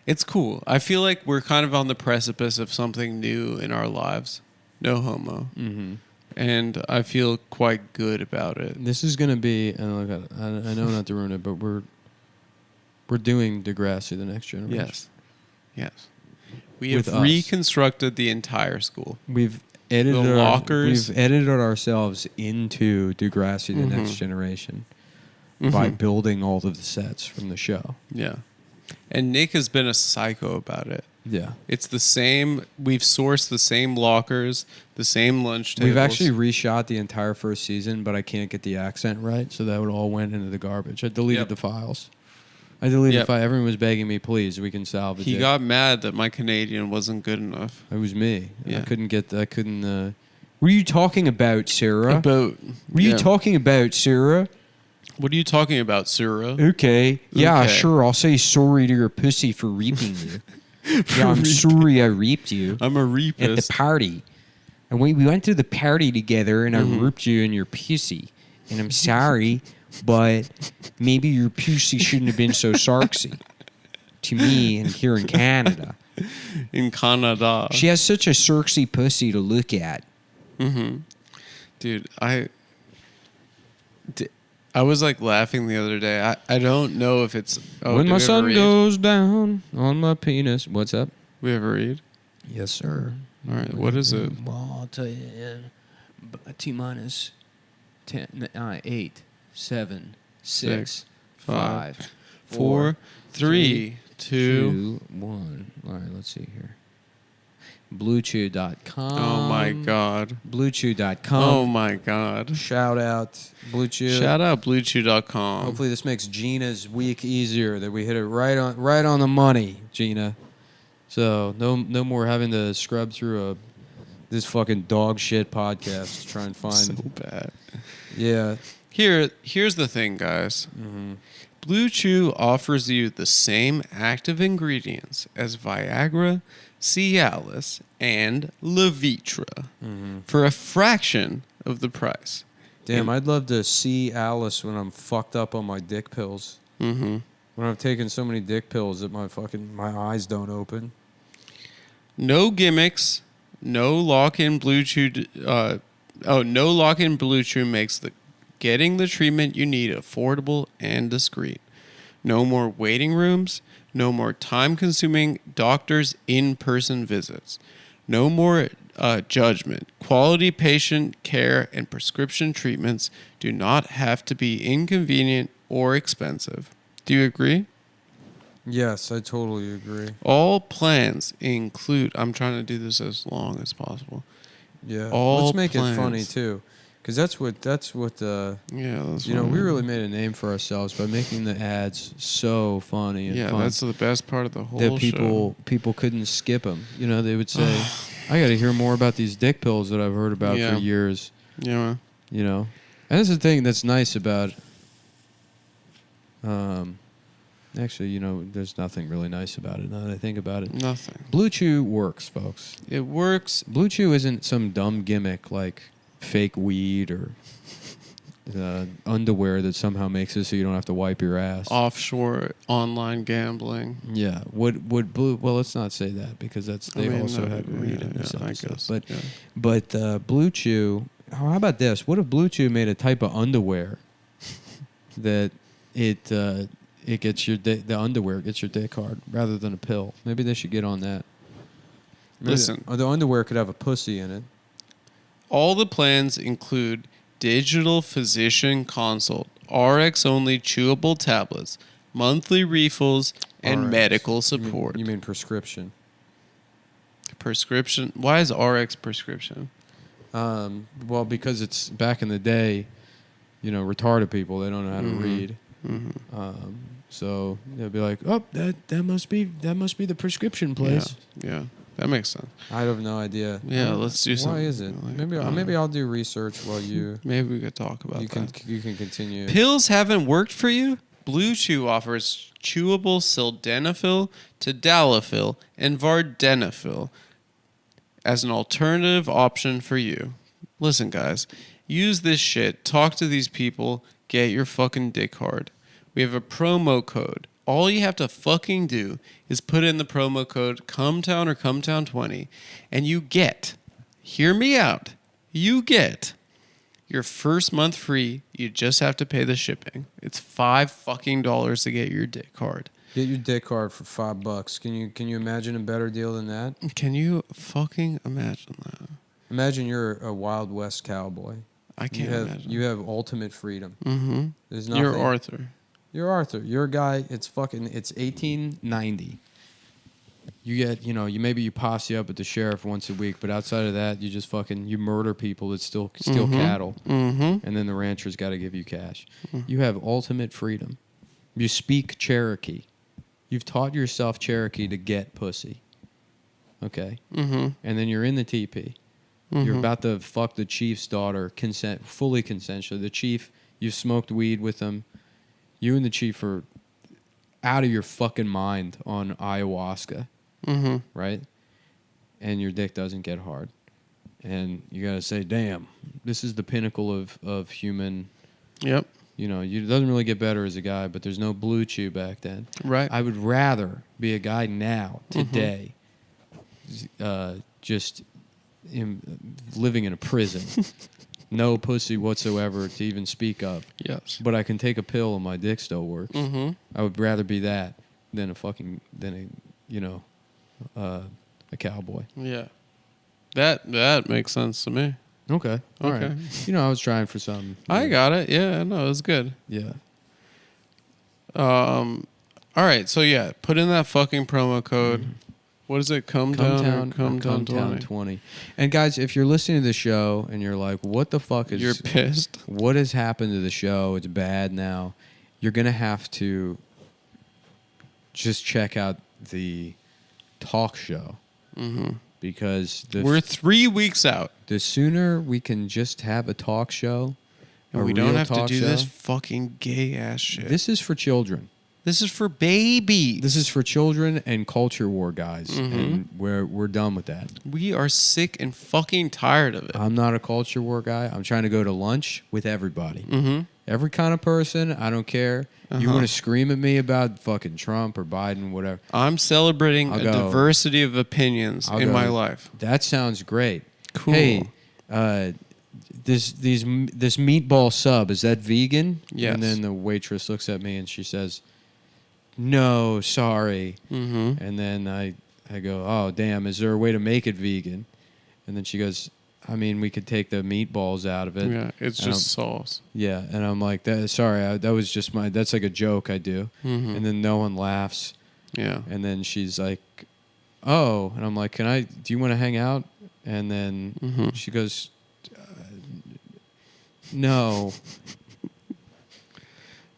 It's cool. I feel like we're kind of on the precipice of something new in our lives. No homo. Mm-hmm. And I feel quite good about it. This is gonna be. And look, I know not to ruin it, but we're doing Degrassi: The Next Generation. Yes. We have With us. reconstructed the entire school. We've edited The lockers. We've edited ourselves into Degrassi: The Next Generation by building all of the sets from the show. Yeah. And Nick has been a psycho about it. Yeah. It's the same. We've sourced the same lockers, the same lunch tables. We've actually reshot the entire first season, but I can't get the accent right, so that would all went into the garbage. I deleted the files. The file. Everyone was begging me, please, we can salvage it. He got mad that my Canadian wasn't good enough. It was me. Yeah. I couldn't. What are you talking about, Sarah? What are you talking about, Sarah? What are you talking about, Sarah? Okay. Yeah, Okay. sure. I'll say sorry to your pussy for reaping you. Yeah, I'm sorry I reaped you. I'm a At rapist. the party. And we went to the party together and I raped you in your pussy. And I'm sorry, but maybe your pussy shouldn't have been so sarksy to me and here in Canada. In Canada. She has such a sarksy pussy to look at. Dude, I was like laughing the other day. I don't know if it's... When did my we ever sun read? goes down on my penis. What's up? We ever read? Yes, sir. All right, what is it? Well, I'll tell you. T minus 10, 9, 8, 7, 6, Six, 5, 4, 3, 2. 1. All right, let's see here. BlueChew.com. Oh my God. BlueChew.com. Oh my God. Shout out BlueChew. Shout out BlueChew.com. Hopefully this makes Gina's week easier. That we hit it right on the money, Gina. So no more having to scrub through this fucking dog shit podcast to try and find. So bad. Yeah. Here's the thing, guys. Mm-hmm. Blue Chew offers you the same active ingredients as Viagra, Cialis, and Levitra for a fraction of the price. Damn, I'd love to see Alice when I'm fucked up on my dick pills. Mm-hmm. When I've taken so many dick pills that my eyes don't open. No gimmicks. No lock-in Blue Chew. No lock-in Blue Chew makes getting the treatment you need affordable and discreet. No more waiting rooms. No more time-consuming doctors' in-person visits. No more judgment. Quality patient care and prescription treatments do not have to be inconvenient or expensive. Do you agree? Yes, I totally agree. All plans include... I'm trying to do this as long as possible. Yeah. All Let's make plans. it funny too. Because that's what yeah, that's we really made a name for ourselves by making the ads so funny and fun. That's the best part of the whole that show. people couldn't skip them. You know, they would say, "I got to hear more about these dick pills that I've heard about for years." Yeah. You know, and that's the thing that's nice about. Actually, you know, there's nothing really nice about it. Now that I think about it, Nothing. Blue Chew works, folks. It works. Blue Chew isn't some dumb gimmick like fake weed or underwear that somehow makes it so you don't have to wipe your ass. Offshore online gambling. Yeah. Would Blue? Well, let's not say that because they also have weed in this I episode. guess. But Blue Chew. How about this? What if Blue Chew made a type of underwear that it gets the underwear gets your dick hard rather than a pill? Maybe they should get on that. Listen. The underwear could have a pussy in it. All the plans include digital physician consult, RX-only chewable tablets, monthly refills, and RX. medical support. You mean prescription? Prescription? Why is RX prescription? Well, because it's back in the day, you know, retarded people, they don't know how to read. Mm-hmm. So they'll be like, "Oh, that must be the prescription place." Yeah. That makes sense. I have no idea. Yeah, let's do something. Why is it? Maybe I'll do research while you. Maybe we could talk about You that. can continue. Pills haven't worked for you? Blue Chew offers chewable sildenafil, tadalafil, and vardenafil as an alternative option for you. Listen, guys, use this shit. Talk to these people. Get your fucking dick hard. We have a promo code. All you have to fucking do is put in the promo code Cumtown or Cumtown20, and you get, hear me out, you get your first month free. You just have to pay the shipping. It's $5 fucking to get your dick hard. Get your dick hard for $5. Can you imagine a better deal than that? Can you fucking imagine that? Imagine you're a Wild West cowboy. I can't imagine. You have ultimate freedom. Mm-hmm. There's nothing. You're Arthur. You're Arthur. You're a guy. It's 1890. You get, you posse up with the sheriff once a week, but outside of that, you just you murder people that steal cattle, and then the rancher's got to give you cash. You have ultimate freedom. You speak Cherokee. You've taught yourself Cherokee to get pussy. Okay? And then you're in the teepee. You're about to fuck the chief's daughter, fully consensually. The chief, you've smoked weed with him. You and the chief are out of your fucking mind on ayahuasca, right? And your dick doesn't get hard. And you got to say, damn, this is the pinnacle of human. Yep. It doesn't really get better as a guy, but there's no Blue Chew back then. Right. I would rather be a guy now, today, just living in a prison. No pussy whatsoever to even speak of. Yes. But I can take a pill and my dick still works. I would rather be that than a cowboy. Yeah. That makes sense to me. Okay. All Okay. right. I was trying for something. I got it. Yeah, no, it was good. Yeah. All right, so yeah, put in that fucking promo code. What is it? Cumtown or Cumtown 20. And guys, if you're listening to the show and you're like, what the fuck is... You're pissed. What has happened to the show? It's bad now. You're going to have to just check out the talk show. Mm-hmm. Because we're 3 weeks out. The sooner we can just have a talk show, and we don't have to do this fucking gay ass shit. This is for children. This is for babies. This is for children and culture war guys, and we're done with that. We are sick and fucking tired of it. I'm not a culture war guy. I'm trying to go to lunch with everybody. Mm-hmm. Every kind of person. I don't care. You want to scream at me about fucking Trump or Biden, whatever. I'm celebrating a diversity of opinions in my life. That sounds great. Cool. Hey, this meatball sub, is that vegan? Yes. And then the waitress looks at me and she says, no, sorry. Mm-hmm. And then I go, oh, damn, is there a way to make it vegan? And then she goes, I mean, we could take the meatballs out of it. Yeah, it's just sauce. Yeah, and I'm like, sorry, that was just that's like a joke I do. Mm-hmm. And then no one laughs. Yeah. And then she's like, oh, and I'm like, do you want to hang out? And then she goes, no.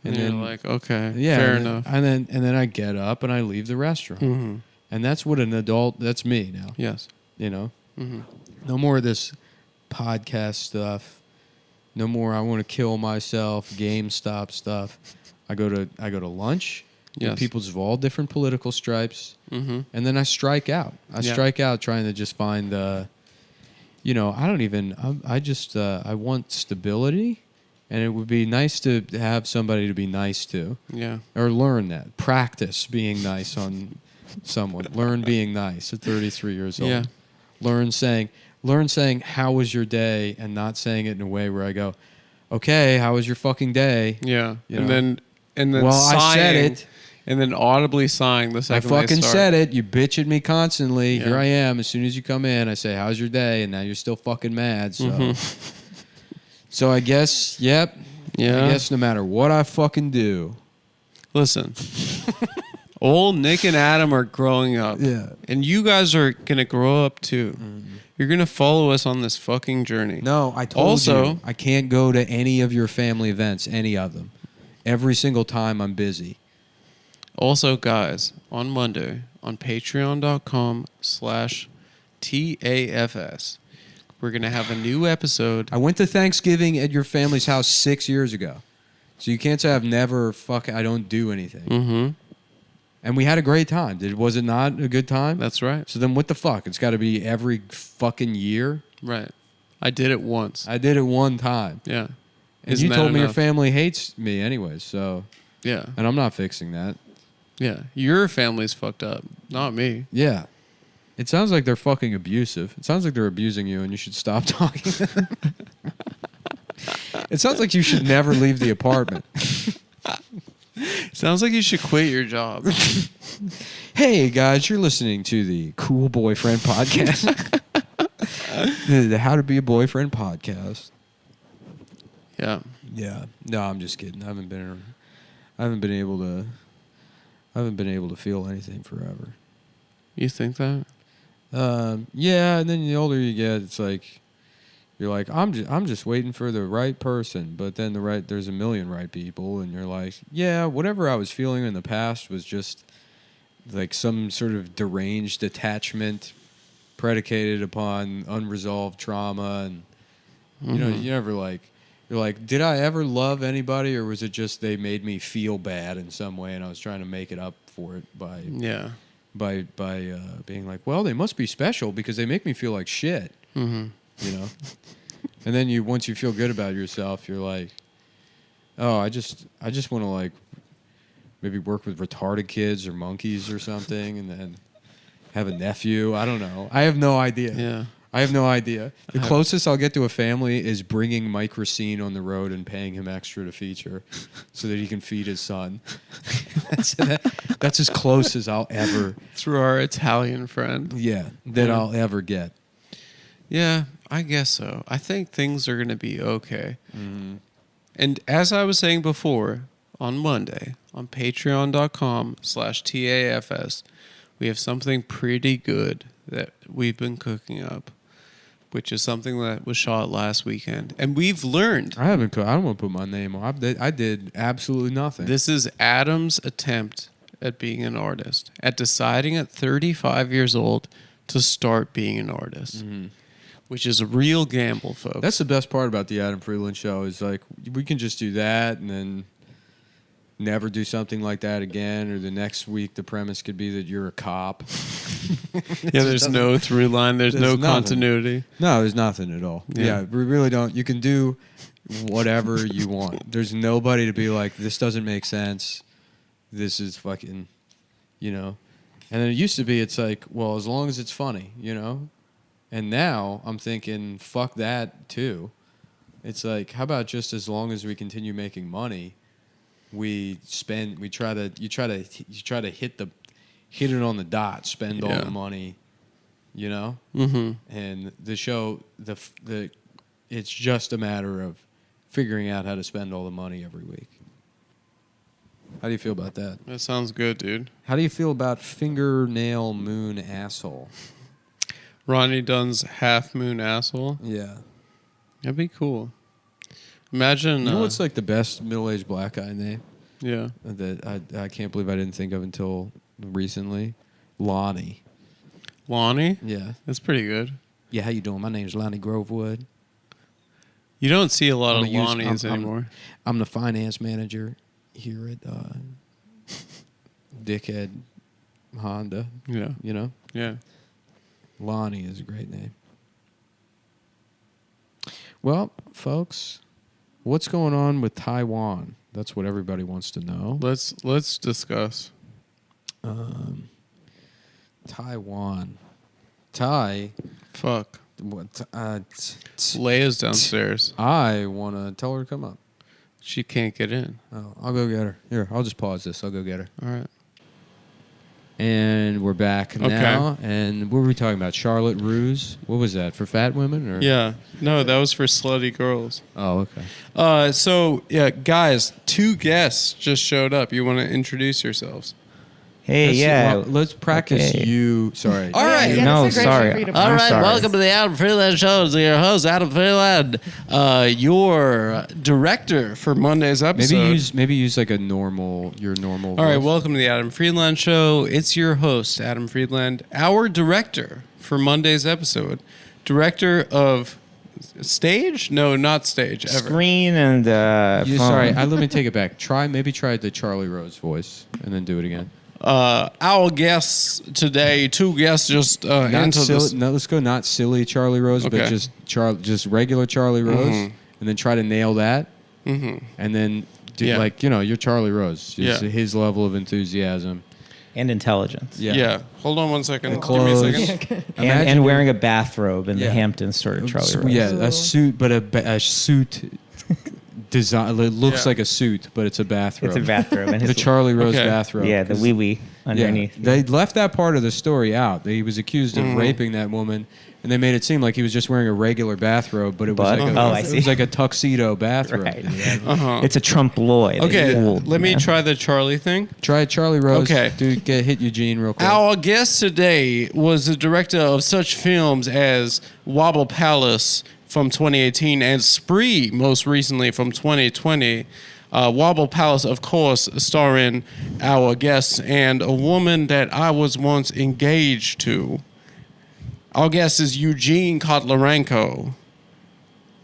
And then you're like, okay, yeah, fair enough. And then I get up and I leave the restaurant. Mm-hmm. And that's what an adult, that's me now. Yes. Mm-hmm. No more of this podcast stuff. No more I want to kill myself, GameStop stuff. I go to lunch with people of all different political stripes. Mm-hmm. And then I strike out. I strike out trying to just find I want stability. And it would be nice to have somebody to be nice to. Yeah. Or learn that. Practice being nice on someone. Learn being nice at 33 years old. Yeah. Learn saying, how was your day? And not saying it in a way where I go, okay, how was your fucking day? Yeah. And then well, sighing, I said it. And then audibly sighing the second I fucking said it. You bitch at me constantly. Yeah. Here I am. As soon as you come in, I say, how's your day? And now you're still fucking mad. So... So I guess, yep. Yeah. I guess no matter what I fucking do. Listen. Old Nick and Adam are growing up. Yeah. And you guys are going to grow up too. Mm-hmm. You're going to follow us on this fucking journey. No, I told you. I can't go to any of your family events, any of them. Every single time I'm busy. Also, guys, on Monday, on patreon.com/TAFS, we're going to have a new episode. I went to Thanksgiving at your family's house 6 years ago. So you can't say I've never I don't do anything. Mm-hmm. And we had a great time. Was it not a good time? That's right. So then what the fuck? It's got to be every fucking year? Right. I did it once. I did it one time. Yeah. And you told me your family hates me anyway, so. Yeah. And I'm not fixing that. Yeah. Your family's fucked up, not me. Yeah. It sounds like they're fucking abusive. It sounds like they're abusing you and you should stop talking. It sounds like you should never leave the apartment. Sounds like you should quit your job. Hey, guys, you're listening to the Cool Boyfriend Podcast. The How to Be a Boyfriend Podcast. Yeah. Yeah. No, I'm just kidding. I haven't been able to feel anything forever. You think that? Yeah, and then the older you get, it's like you're like, I'm just waiting for the right person, but then there's a million right people, and you're like, yeah, whatever I was feeling in the past was just like some sort of deranged attachment predicated upon unresolved trauma, and you know, you're like, did I ever love anybody, or was it just they made me feel bad in some way, and I was trying to make it up for it by being like, well, they must be special because they make me feel like shit. Mm-hmm. You know? And then once you feel good about yourself, you're like, oh, I just want to like maybe work with retarded kids or monkeys or something, and then have a nephew. I don't know. I have no idea. Yeah. I have no idea. The closest I'll get to a family is bringing Mike Racine on the road and paying him extra to feature so that he can feed his son. That's as close as I'll ever... Through our Italian friend. Yeah, I'll ever get. Yeah. I guess so. I think things are going to be okay. And as I was saying before, on Monday, on patreon.com/TAFS, we have something pretty good that we've been cooking up, which is something that was shot last weekend. And we've learned. I don't want to put my name on. I did absolutely nothing. This is Adam's attempt at being an artist, at deciding at 35 years old to start being an artist, which is a real gamble, folks. That's the best part about the Adam Friedland show is like we can just do that and then never do something like that again, or the next week the premise could be that you're a cop. Yeah, there's no through line. There's no nothing. Continuity. No, there's nothing at all. Yeah, we really don't. You can do whatever you want. There's nobody to be like, this doesn't make sense. This is fucking, you know. And then it used to be, it's like, well, as long as it's funny, you know. And now I'm thinking, fuck that too. It's like, how about just as long as we continue making money, you try to hit it on the dot, spend all the money, you know. And the show, it's just a matter of figuring out how to spend all the money every week. How do you feel about that? That sounds good, dude. How do you feel about fingernail moon asshole? Ronnie Dunn's Half Moon Asshole. Yeah. That'd be cool. Imagine. You know what's like the best middle-aged black guy name? Yeah. That I can't believe I didn't think of until recently. Lonnie. Lonnie? Yeah. That's pretty good. Yeah, how you doing? My name's Lonnie Grovewood. You don't see a lot of Lonnies anymore. I'm the finance manager here at Dickhead Honda. Yeah. You know? Yeah. Lonnie is a great name. Well, folks, what's going on with Taiwan? That's what everybody wants to know. Let's discuss. Taiwan. Thai. Fuck. What? Leia's downstairs. I want to tell her to come up. She can't get in. Oh, I'll go get her. Here, I'll just pause this. I'll go get her. All right. And we're back now. And what were we talking about? Charlotte Ruse? What was that? For fat women? Or? Yeah. No, that was for slutty girls. Oh, okay. So, yeah, guys, 2 guests just showed up. You want to introduce yourselves? Hey, Let's practice you. Sorry. All right. Yeah, no, sorry. All right, welcome to the Adam Friedland Show. It's your host, Adam Friedland, your director for Monday's episode. Maybe use like your normal All right, voice. welcome to the Adam Friedland Show. It's your host, Adam Friedland, our director for Monday's episode. Director of stage? No, not stage, ever. Screen and phone. Sorry, let me take it back. Try the Charlie Rose voice and then do it again. Our guests today, 2 guests just into this. No, let's go not silly Charlie Rose, Okay. but just regular Charlie Rose, and then try to nail that, and then do you're Charlie Rose, just his level of enthusiasm and intelligence. Yeah. Hold on one second. Give Clothes. me a second. And wearing a bathrobe in the Hamptons sort of Charlie Rose. Yeah, a suit, but a suit design. It looks like a suit, but it's a bathrobe. It's a bathrobe. And The Charlie Rose bathrobe. Yeah, the wee-wee underneath. Yeah, they left that part of the story out. He was accused of raping that woman, and they made it seem like he was just wearing a regular bathrobe, but it was I was like a tuxedo bathrobe. Right. It's a trompe l'oeil. Okay, let me try the Charlie thing. Try Charlie Rose. Okay. Hit Eugene real quick. Our guest today was the director of such films as Wobble Palace from 2018 and Spree, most recently from 2020. Wobble Palace, of course, starring our guest and a woman that I was once engaged to. Our guest is Eugene Kotlarenko.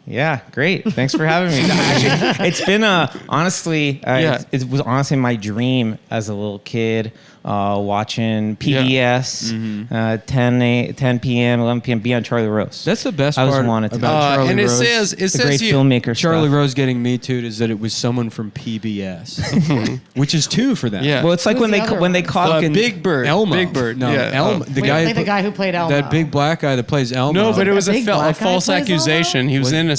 Yeah, great. Thanks for having me. Actually, it's been honestly, it was honestly my dream as a little kid, watching PBS, 10 p.m., 11 p.m. be on Charlie Rose. That's the best I part always wanted to. about Charlie and Rose. it says great filmmaker. Charlie stuff. Rose getting Me Too'd is that it was someone from PBS, which is 2 for them. Yeah. Well, it's like Who's when they the caught Fucking Big Bird. Elmo. Big Bird. No, Yeah. Elmo. Wait, the guy who played Elmo. That big black guy that plays Elmo. No, but it was That big a black guy false plays accusation. He was What? innocent.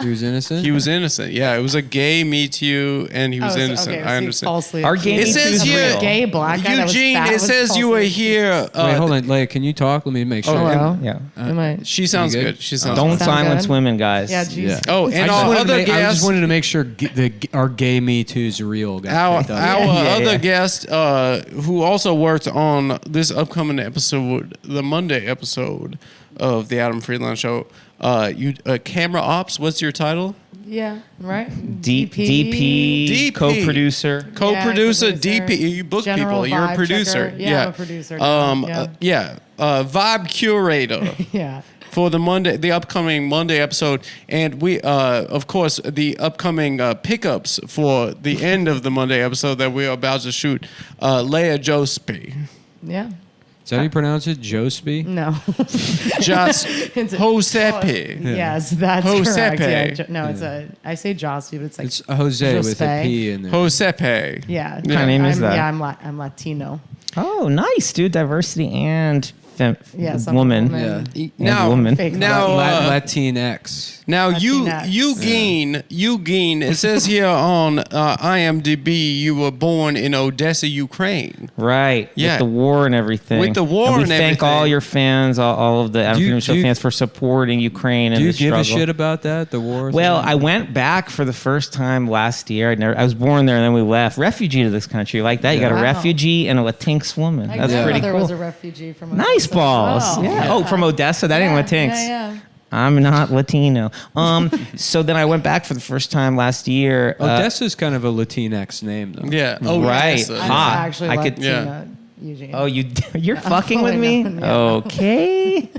He was innocent? He was innocent. Yeah, it was a gay Me Too, and he was innocent. Okay, I understand. Falsely Our gay It Me says Too's here, real. gay black guy that was Eugene, fat it was says you were falsely here. Wait, hold on. Leia, can you talk? Let me make sure. Hello? Yeah. Am I? She sounds You good. good? She sounds Don't good. Sound silence good? women, guys. Yeah, Jesus. Yeah. Oh, and our other I guest, just wanted to make sure our gay Me Too's real. our Yeah, other yeah. guest, who also worked on this upcoming episode, the Monday episode of the Adam Friedland Show. Camera ops. What's your title? Yeah, right. DP, co-producer. Co-producer, Yeah, producer. DP. You book General people. You're a vibe producer. checker. Yeah, I'm a producer now. Vibe curator. Yeah. For the upcoming Monday episode, and we, of course, the upcoming pickups for the end of the Monday episode that we're about to shoot, Leia Jospe, Yeah. Is that how you pronounce it? Jospe? No. Just It's a- Josepe. Yes, that's Josepe. correct. Yeah, no, it's I say Jospe, but it's like It's Jose with a Jospe. P in there. Josepe. Yeah. What kind of name is that? Yeah, I'm Latino. Oh, nice, dude. Diversity and Yes, I'm a woman. woman. Yeah. Now, woman. Fake now, Latinx. now, Latinx. Eugene. It says here on IMDb you were born in Odessa, Ukraine. Right. Yeah. With the war and everything. With the war and we and thank everything. all your fans, all of the Adam Do you- Freedom Show do you- fans for supporting Ukraine Do and you the give struggle. a shit about that? The war? Well, I went back for the first time last year. I was born there and then we left. Refugee to this country. Like that. You got a Wow. refugee and a Latinx woman. My That's pretty grandmother cool. was a refugee from Nice Odessa as balls. well. Yeah. Oh, from Odessa. That ain't Latinx. Yeah. I'm not Latino. So then I went back for the first time last year. Odessa's kind of a Latinx name, though. Yeah. Right. Odessa. I'm Hot. actually I could- Latina, Eugene. Oh, you're fucking with I me? know, yeah. Okay.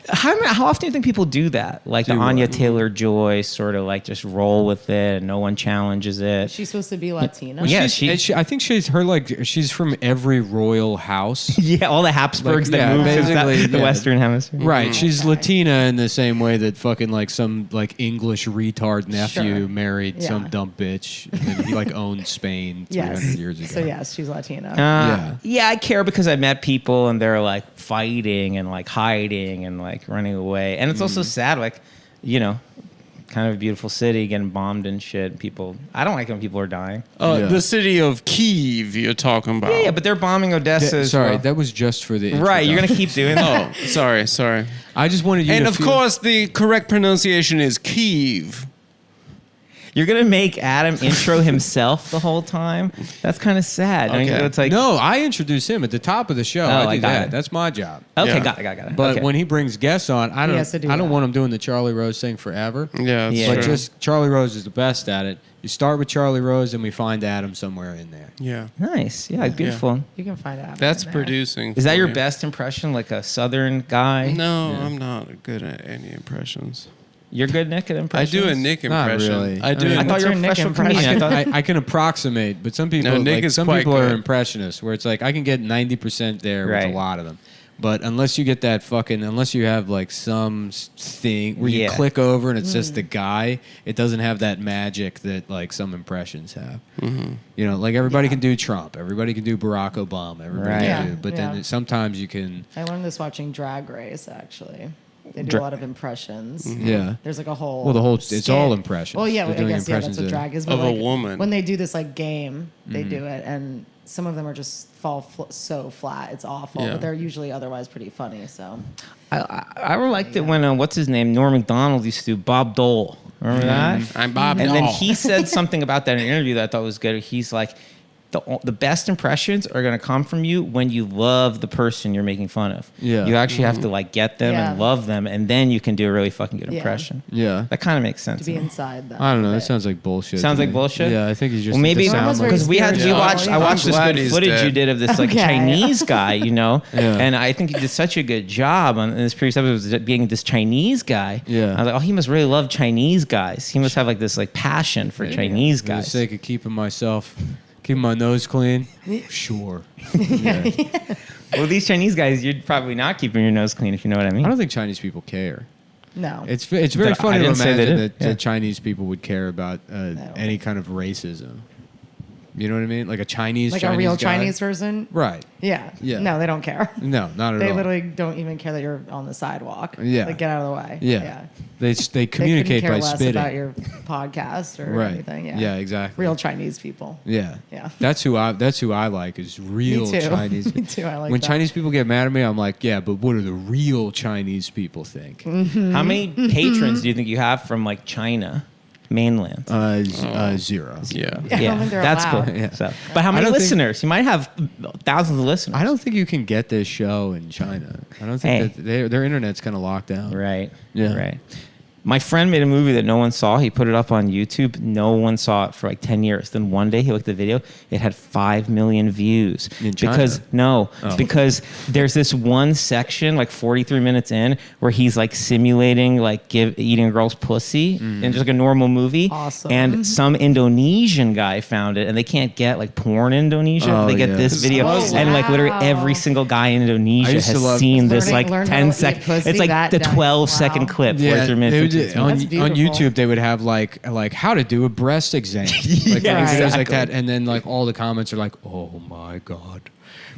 How often do you think people do that? Like the Do Anya what? Taylor-Joy sort of like just roll with it and no one challenges it. She's supposed to be Latina. Well, yeah, I think she's from every royal house. Yeah, all the Habsburgs Like, yeah, that moved to basically, the yeah. Western Hemisphere. Right, she's Okay. Latina in the same way that fucking like some like English retard nephew Sure. married Yeah. some dumb bitch, and then he like owned Spain 300 Yes. years ago. So yes, she's Latina. Yeah, I care because I met people and they're like fighting and like hiding and like running away. And it's also sad, like, you know, kind of a beautiful city getting bombed and shit. People, I don't like when people are dying. Yeah. The city of Kyiv you're talking about. Yeah, but they're bombing Odessa. as Sorry, well. that was just for the Right, you're gonna introduction. keep doing that. Oh, sorry. I just wanted you And to of feel- course, the correct pronunciation is Kyiv. You're gonna make Adam intro himself the whole time. That's kind of sad. I mean, Okay. it's like, No, I introduce him at the top of the show. Oh, I I do got that. it. That's my job. okay, Yeah. got it. But Okay. when he brings guests on, I has to do don't that. want him doing the Charlie Rose thing forever. Yeah, that's Yeah. But true. just Charlie Rose is the best at it. You start with Charlie Rose, and we find Adam somewhere in there. yeah. nice, yeah, beautiful. You can find out. That's in there. producing. Is that for your you. best impression, like a Southern guy? No, Yeah. I'm not good at any impressions. You're good, Nick, at I impressions. do a Nick Not impression. really. I do. I mean, I thought you were a What's your Nick professional impression? comedian. I thought I can approximate, but some people, No, Nick like, is some quite people are good. impressionists, where it's like I can get 90% there with Right. a lot of them. But unless you get that unless you have like some thing where you Yeah. click over and it's just the guy, it doesn't have that magic that like some impressions have. You know, like everybody can do Trump, everybody can do Barack Obama, everybody Right. can Yeah, do, but yeah. then sometimes you can, I learned this watching Drag Race. Actually, they do Dra- a lot of impressions. yeah. There's like a whole. Well, it's skit. all impressions. Well, yeah, They're I doing guess that's impressions what of- drag is. of but a like, woman. When they do this like game, they do it, and some of them are just fall so flat. It's awful, Yeah. but they're usually otherwise pretty funny. So I liked it when what's his name, Norm Macdonald used to do Bob Dole. Remember that? I'm Bob And then Dole. he said something about that in an interview that I thought was good. He's like, the best impressions are going to come from you when you love the person you're making fun of. Yeah. You actually have to like get them and Yeah. love them, and then you can do a really fucking good Yeah. impression. Yeah. That kind of makes sense. to be inside them. I don't know. a That bit. sounds like bullshit. Sounds to like me. bullshit? Yeah, I think he's just. Well, maybe Mine was very because we spiritual. I watched I'm this glad good he's footage dead. you did of this like Okay. Chinese guy, you know, Yeah. and I think you did such a good job on this previous episode of being this Chinese guy. Yeah. I was like, oh, he must really love Chinese guys. He must have like this like passion for Chinese For the guys. sake of keeping my nose clean. Sure. Yeah. Well, these Chinese guys, you're probably not keeping your nose clean, if you know what I mean. I don't think Chinese people care. No. It's very I funny to didn't say they imagine did. that Yeah. Chinese people would care about any kind of racism. You know what I mean? Like a Chinese, Like Chinese a real guy. Chinese person. Right. Yeah. Yeah. No, they don't care. No, not at They all. literally don't even care that you're on the sidewalk. Yeah. Like, get out of the way. Yeah. They They communicate couldn't care by less spitting. about your podcast or Right. anything. Yeah. Yeah, exactly. Real Chinese people. Yeah. Yeah. That's who I like is real Me too. Chinese. Me too. I like when that. Chinese people get mad at me, I'm like, yeah, but what do the real Chinese people think? How many patrons do you think you have from like China, mainland? 0. Yeah. I don't think they're that's allowed. cool. Yeah. So, but how I many don't think- listeners? You might have thousands of listeners. I don't think you can get this show in China. I don't think Hey. that their internet's kind of locked down. Right. Yeah. Right. My friend made a movie that no one saw. He put it up on YouTube. No one saw it for like 10 years. Then one day he looked at the video. It had 5 million views. In China? Because there's this one section, like 43 minutes in, where he's like simulating like eating a girl's pussy in just like a normal movie. Awesome. And some Indonesian guy found it, and they can't get like porn in Indonesia. Oh, they get yeah. this video, Oh, and like literally wow. every single guy in Indonesia used to has love- seen this Learning- like learn how 10 to second. eat pussy It's like that the dumb. 12-second Wow. clip, Yeah, 43 minutes. they would into do, it. on, That's on beautiful. YouTube they would have like how to do a breast exam, like Yeah, videos like exactly. that, and then like all the comments are like, "Oh my god,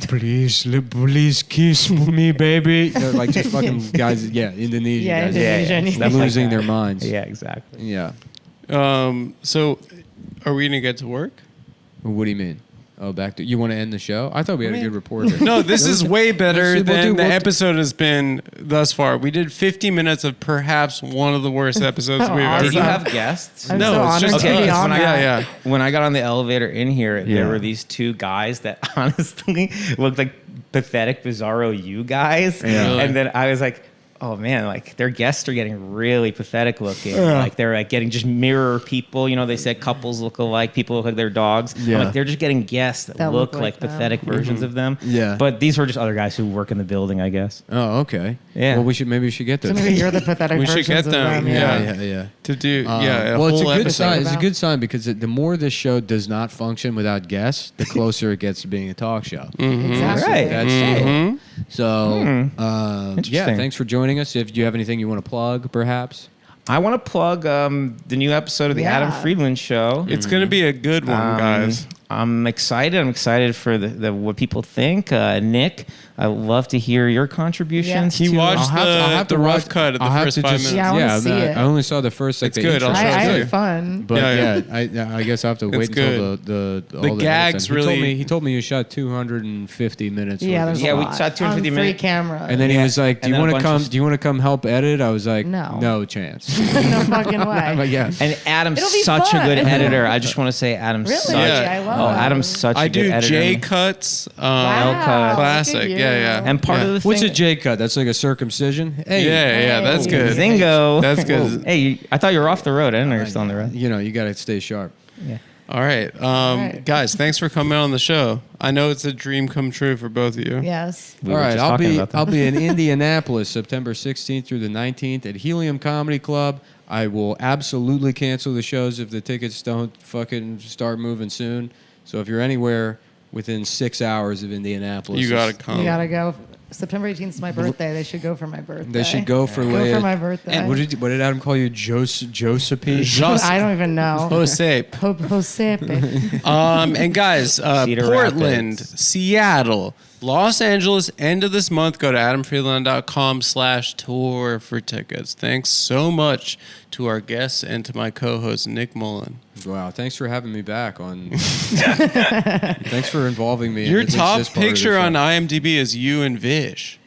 please kiss me, baby." They're like just fucking guys, Indonesian Yeah, guys, Indonesian. Stuff like losing that. their minds. Yeah, exactly. Yeah. So, are we gonna get to work? What do you mean? Oh, back to you want to end the show? I thought we had a good reporter. No, this is way better We'll than the do- episode has been thus far. We did 50 minutes of perhaps one of the worst episodes Oh, we've ever Did you done. have guests? I'm No, so it's honored just to be us. on When I- that. Yeah. When I got on the elevator in here, Yeah. there were these two guys that honestly looked like pathetic Bizarro you guys. Yeah. Really? And then I was like, oh man, like their guests are getting really pathetic looking. Like they're like getting just mirror people. You know, they said couples look alike, people look like their dogs. I'm Yeah. like they're just getting guests that That look look like like them. pathetic versions of them. Yeah. But these were just other guys who work in the building, I guess. Oh, okay. Yeah. Well, maybe we should get So those. maybe you're the pathetic We should versions get of them, yeah. yeah. To do, a Well, it's a whole good episode. sign. It's a about- good sign because the more this show does not function without guests, the closer it gets to being a talk show. Exactly. Right. That's so. Yeah, Interesting. thanks for joining us. If you have anything you want to plug, perhaps. I want to plug the new episode of the Yeah. Adam Friedland Show. It's going to be a good one, guys. I'm excited. I'm excited for the what people think. Nick, I love to hear your contributions. He to watched I'll have the to rough watch- cut of the I'll have first to 5 just- minutes. Yeah, I wanna see it. I only saw the first like It's the good. I'll intro. show I it to you. had fun. But Yeah, I guess I have to It's wait until good. the The gags edits. He told really- me he told me you shot 250 minutes. Yeah, worth there's of Yeah, a we lot. shot 250 on free minutes. camera. And then he Yeah. was like, "Do And you then a want to bunch come? of- Do you want to come help edit?" I was like, No. no chance." no fucking way. But yeah, And Adam's It'll be such a good fun. editor. I just want to say Adam's Really? such. Yeah. I love Oh, it. Adam's such a I good do editor. J cuts. Wow, Classic. look at you. Yeah. And part Yeah. of the what's thing, a J cut? That's like a circumcision. Hey, Yeah, that's Hey. good. Zingo. That's good. Hey, I thought you were off the road. I didn't know you were still on the road. You know, you got to stay sharp. Yeah. All right. right. Guys, thanks for coming on the show. I know it's a dream come true for both of you. Yes. We All were right, just I'll talking be about that. I'll be in Indianapolis September 16th through the 19th at Helium Comedy Club. I will absolutely cancel the shows if the tickets don't fucking start moving soon. So if you're anywhere within 6 hours of Indianapolis, You got to come. You gotta go. September 18th is my birthday. They should go for my birthday. They should go for Go Leia. for my birthday. What did Adam call you? Josephine? I don't even know. Jose. Josepe. And guys, Cedar Portland, Rapids. Seattle, Los Angeles, end of this month, go to adamfreeland.com/tour for tickets. Thanks so much to our guests and to my co-host, Nick Mullen. Wow, thanks for having me back on. Thanks for involving me. Your in this top part of the picture show. on IMDb is you and Vish.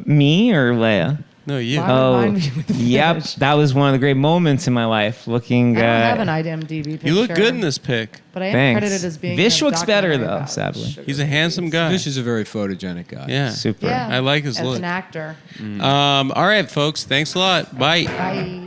Me or Leia? No, you. Wow. Oh, Remind me with the yep. fish. That was one of the great moments in my life. Looking. I don't have an IMDb picture. You look good in this pic. But I am Thanks. credited as being. Vish in a looks better, documentary though, about sadly. sugar He's a handsome babies. guy. Vish is a very photogenic guy. Yeah. Super. Yeah. I like his As look. an actor. All right, folks. Thanks a lot. Bye. Bye.